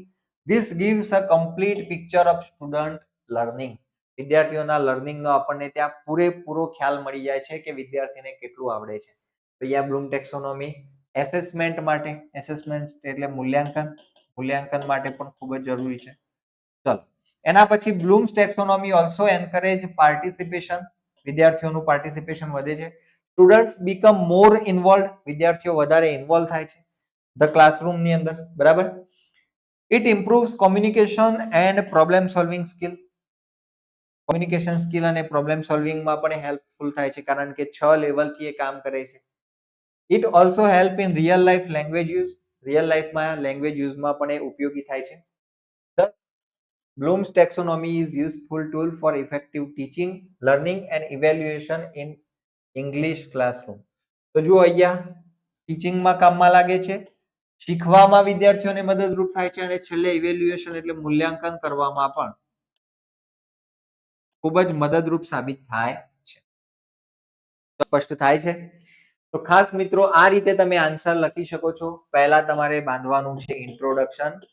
This gives a complete picture of student learning. વિદ્યાર્થીઓના લર્નિંગનો આપણને ત્યાં પૂરેપૂરો ખ્યાલ મળી જાય છે કે વિદ્યાર્થીને કેટલું આવડે છે. તો અહીંયા બ્લૂમ ટેક્સોનોમી એસેસમેન્ટ માટે, એસેસમેન્ટ એટલે મૂલ્યાંકન માટે પણ ખૂબ જ જરૂરી છે. ચલો એના પછી Bloom's taxonomy also encourage participation. વિદ્યાર્થીઓનું પાર્ટિસિપેશન વધે છે. Students become more involve. વિદ્યાર્થીઓ વધારે ઇન્વોલ્વ થાય છે ધ ક્લાસરૂમ ની અંદર. બરાબર. It improves communication and problem solving skill. Communication skill અને પ્રોબ્લેમ સોલ્વિંગમાં પણ હેલ્પફુલ થાય છે, કારણ કે 6 લેવલથી એ કામ કરે છે. It also help in real life language use. Real લાઈફમાં લેંગ્વેજ યુઝમાં પણ એ ઉપયોગી થાય છે. Bloom's taxonomy is useful tool for effective teaching, learning and evaluation in English classroom. તો જુઓ અહીંયા ટીચિંગમાં કામમાં લાગે છે, શીખવામાં વિદ્યાર્થીઓને મદદરૂપ થાય છે અને છેલ્લે ઇવેલ્યુએશન એટલે મૂલ્યાંકન કરવામાં પણ ખૂબ જ મદદરૂપ સાબિત થાય છે. સ્પષ્ટ થાય છે? તો ખાસ મિત્રો આ રીતે તમે આન્સર લખી શકો છો. પહેલા તમારે બાંધવાનું છે ઇન્ટ્રોડક્શન.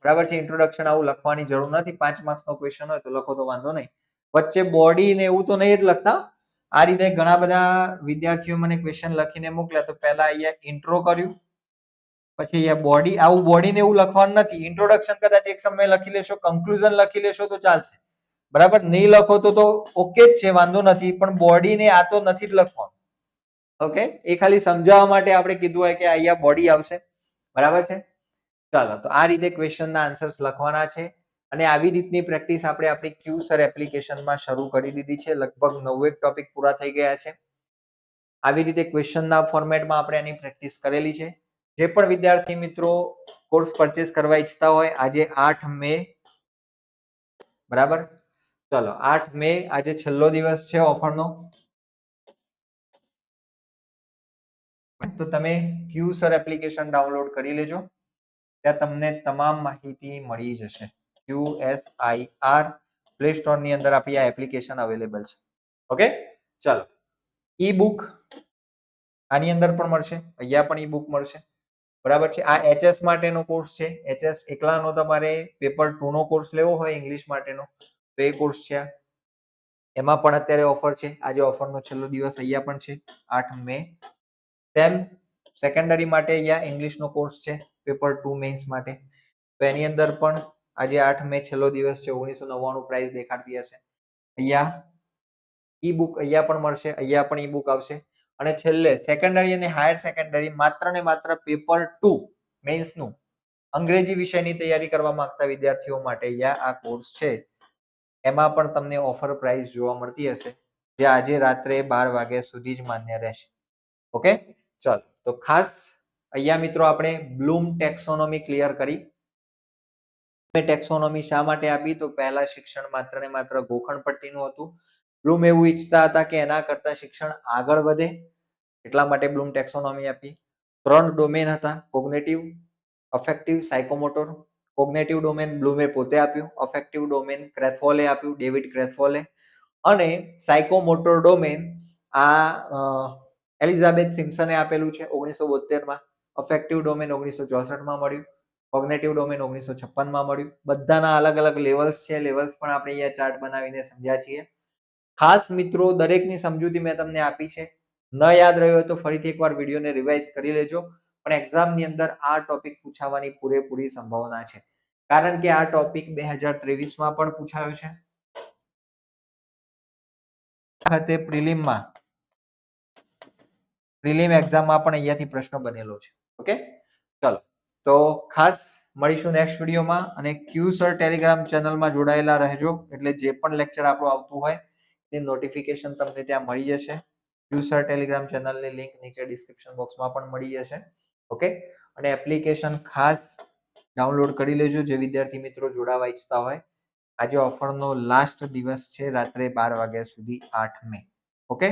બરાબર છે? ઇન્ટ્રોડક્શન આવું લખવાની જરૂર નથી. 5 માર્ક્સનો ક્વેશ્ચન હોય તો લખો તો વાંધો નહીં. વચ્ચે બોડી ને એવું તો નહીં જ લખતા. આ રીતે ઘણા બધા વિદ્યાર્થીઓ મને ક્વેશ્ચન લખીને મોકલ્યા, તો પહેલા અહીંયા ઇન્ટ્રો કર્યું, પછી અહીંયા બોડી. આવું બોડી ને એવું લખવાનું નથી. ઇન્ટ્રોડક્શન કદાચ એક સમય લખી લેશો, કન્ક્લુઝન લખી લેશો તો ચાલશે. બરાબર? નહીં લખો તો ઓકે જ છે, વાંધો નથી, પણ બોડી ને આ તો નથી જ લખવાનું. ઓકે, એ ખાલી સમજાવવા માટે આપણે કીધું હોય કે અહીંયા બોડી આવશે. બરાબર છે? ચાલો, તો આ રીતે ક્વેશ્ચનના આન્સર્સ લખવાના છે અને આવી રીતની પ્રેક્ટિસ આપણે આપણી ક્યુસર એપ્લિકેશનમાં શરૂ કરી દીધી છે. લગભગ 9 ટોપિક પૂરા થઈ ગયા છે. આવી રીતે ક્વેશ્ચનના ફોર્મેટમાં આપણે એની પ્રેક્ટિસ કરેલી છે. જે પણ વિદ્યાર્થી મિત્રો કોર્સ પરચેસ કરવા ઈચ્છતા હોય, આજે 8 મે, બરાબર? ચલો, 8 મે આજે છેલ્લો દિવસ છે ઓફરનો. તો તમે ક્યુસર એપ્લિકેશન ડાઉનલોડ કરી લેજો. ત્યાં તમને તમામ માહિતી મળી જશે. QSIR પ્લે સ્ટોર ની અંદર આપણી આ એપ્લિકેશન અવેલેબલ છે. ઓકે, ચાલો. ઈ બુક આની અંદર પણ મળશે, અહીંયા પણ ઈ બુક મળશે. બરાબર છે? આ HS માટેનો કોર્સ છે. HS એકલાનો તમારે પેપર 2 નો કોર્સ લેવો હોય ઇંગ્લિશ માટેનો તો એ કોર્સ છે. એમાં પણ અત્યારે ઓફર છે. આજે ઓફરનો છેલ્લો દિવસ અહીંયા પણ છે 8 મે. સેમ સેકન્ડરી માટે અહીંયા ઇંગ્લિશનો કોર્સ છે પેપર 2 મેન્સ માટે. તો એની અંદર પણ આજે 8 મે છેલ્લો દિવસ છે. 1999 પ્રાઇસ દેખાડતી હશે. અહીંયા ઈ બુક અહીંયા પણ મળશે, અહીંયા પણ ઈ બુક આવશે. અને છેલ્લે સેકન્ડરી અને હાયર સેકન્ડરી માત્ર ને માત્ર પેપર 2 મેન્સનું અંગ્રેજી વિષયની તૈયારી કરવા માંગતા વિદ્યાર્થીઓ માટે અહીંયા આ કોર્સ છે. એમાં પણ તમને ઓફર પ્રાઇસ જોવા મળતી હશે, જે આજે રાત્રે 12 વાગ્યા સુધી જ માન્ય રહેશે. ઓકે, ચાલો. તો ખાસ અહીંયા મિત્રો આપણે બ્લૂમ ટેક્સોનોમી ક્લિયર કરી. ટેક્સોનોમી શા માટે આપી? તો પહેલા શિક્ષણ માત્ર ને માત્ર ગોખણપટ્ટીનું હતું. બ્લૂમ એવું ઈચ્છતા હતા કે એના કરતા શિક્ષણ આગળ વધે, એટલા માટે બ્લૂમ ટેક્સોનોમી આપી. 3 ડોમેન હતા: cognitive, affective, psychomotor. Cognitive domain બ્લૂમે પોતે આપ્યું, અફેક્ટિવ ડોમેન ક્રેથવોલે આપ્યું, ડેવિડ ક્રેથવોલે, અને સાયકોમોટર ડોમેન આ એલિઝાબેથ સિમ્પસને આપેલું છે 1972 માં. અફેક્ટિવ ડોમેન 1964 માં મળ્યું. કોગ્નેટિવ ડોમેન 1956 માં મળ્યું. બધાના અલગ અલગ લેવલ્સ છે. લેવલ્સ પણ આપણે અહીંયા ચાર્ટ બનાવીને સમજ્યા છીએ. ખાસ મિત્રો દરેકની સમજૂતી મેં તમને આપી છે. ન યાદ રહ્યો હોય તો ફરીથી એકવાર વિડીયોને રિવાઇઝ કરી લેજો. પણ એક્ઝામની અંદર આ ટોપિક પૂછાવાની પૂરેપૂરી સંભાવના છે, કારણ કે આ ટોપિક 2023માં પણ પૂછાયો છે. વખતે પ્રિલિમ એક્ઝામમાં પણ અહીંયાથી પ્રશ્ન બનેલો છે. ઓકે, ચલો. તો ખાસ મળીશું નેક્સ્ટ વિડીયોમાં. અને ક્યુસર ટેલિગ્રામ ચેનલમાં જોડાયેલા રહેજો, એટલે જે પણ લેક્ચર આપણું આવતું હોય એની નોટિફિકેશન તમને ત્યાં મળી જશે. ક્યુસર ટેલિગ્રામ ચેનલની લિંક નીચે ડિસ્ક્રિપ્શન બોક્સમાં પણ મળી જશે. ઓકે, અને એપ્લિકેશન ખાસ ડાઉનલોડ કરી લેજો જે વિદ્યાર્થી મિત્રો જોડાવા ઈચ્છતા હોય. આજે ઓફરનો લાસ્ટ દિવસ છે, રાત્રે 12 વાગ્યા સુધી 8 મે. ઓકે,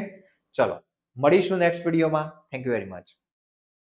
ચલો મળીશું નેક્સ્ટ વિડીયોમાં. Thank you very much.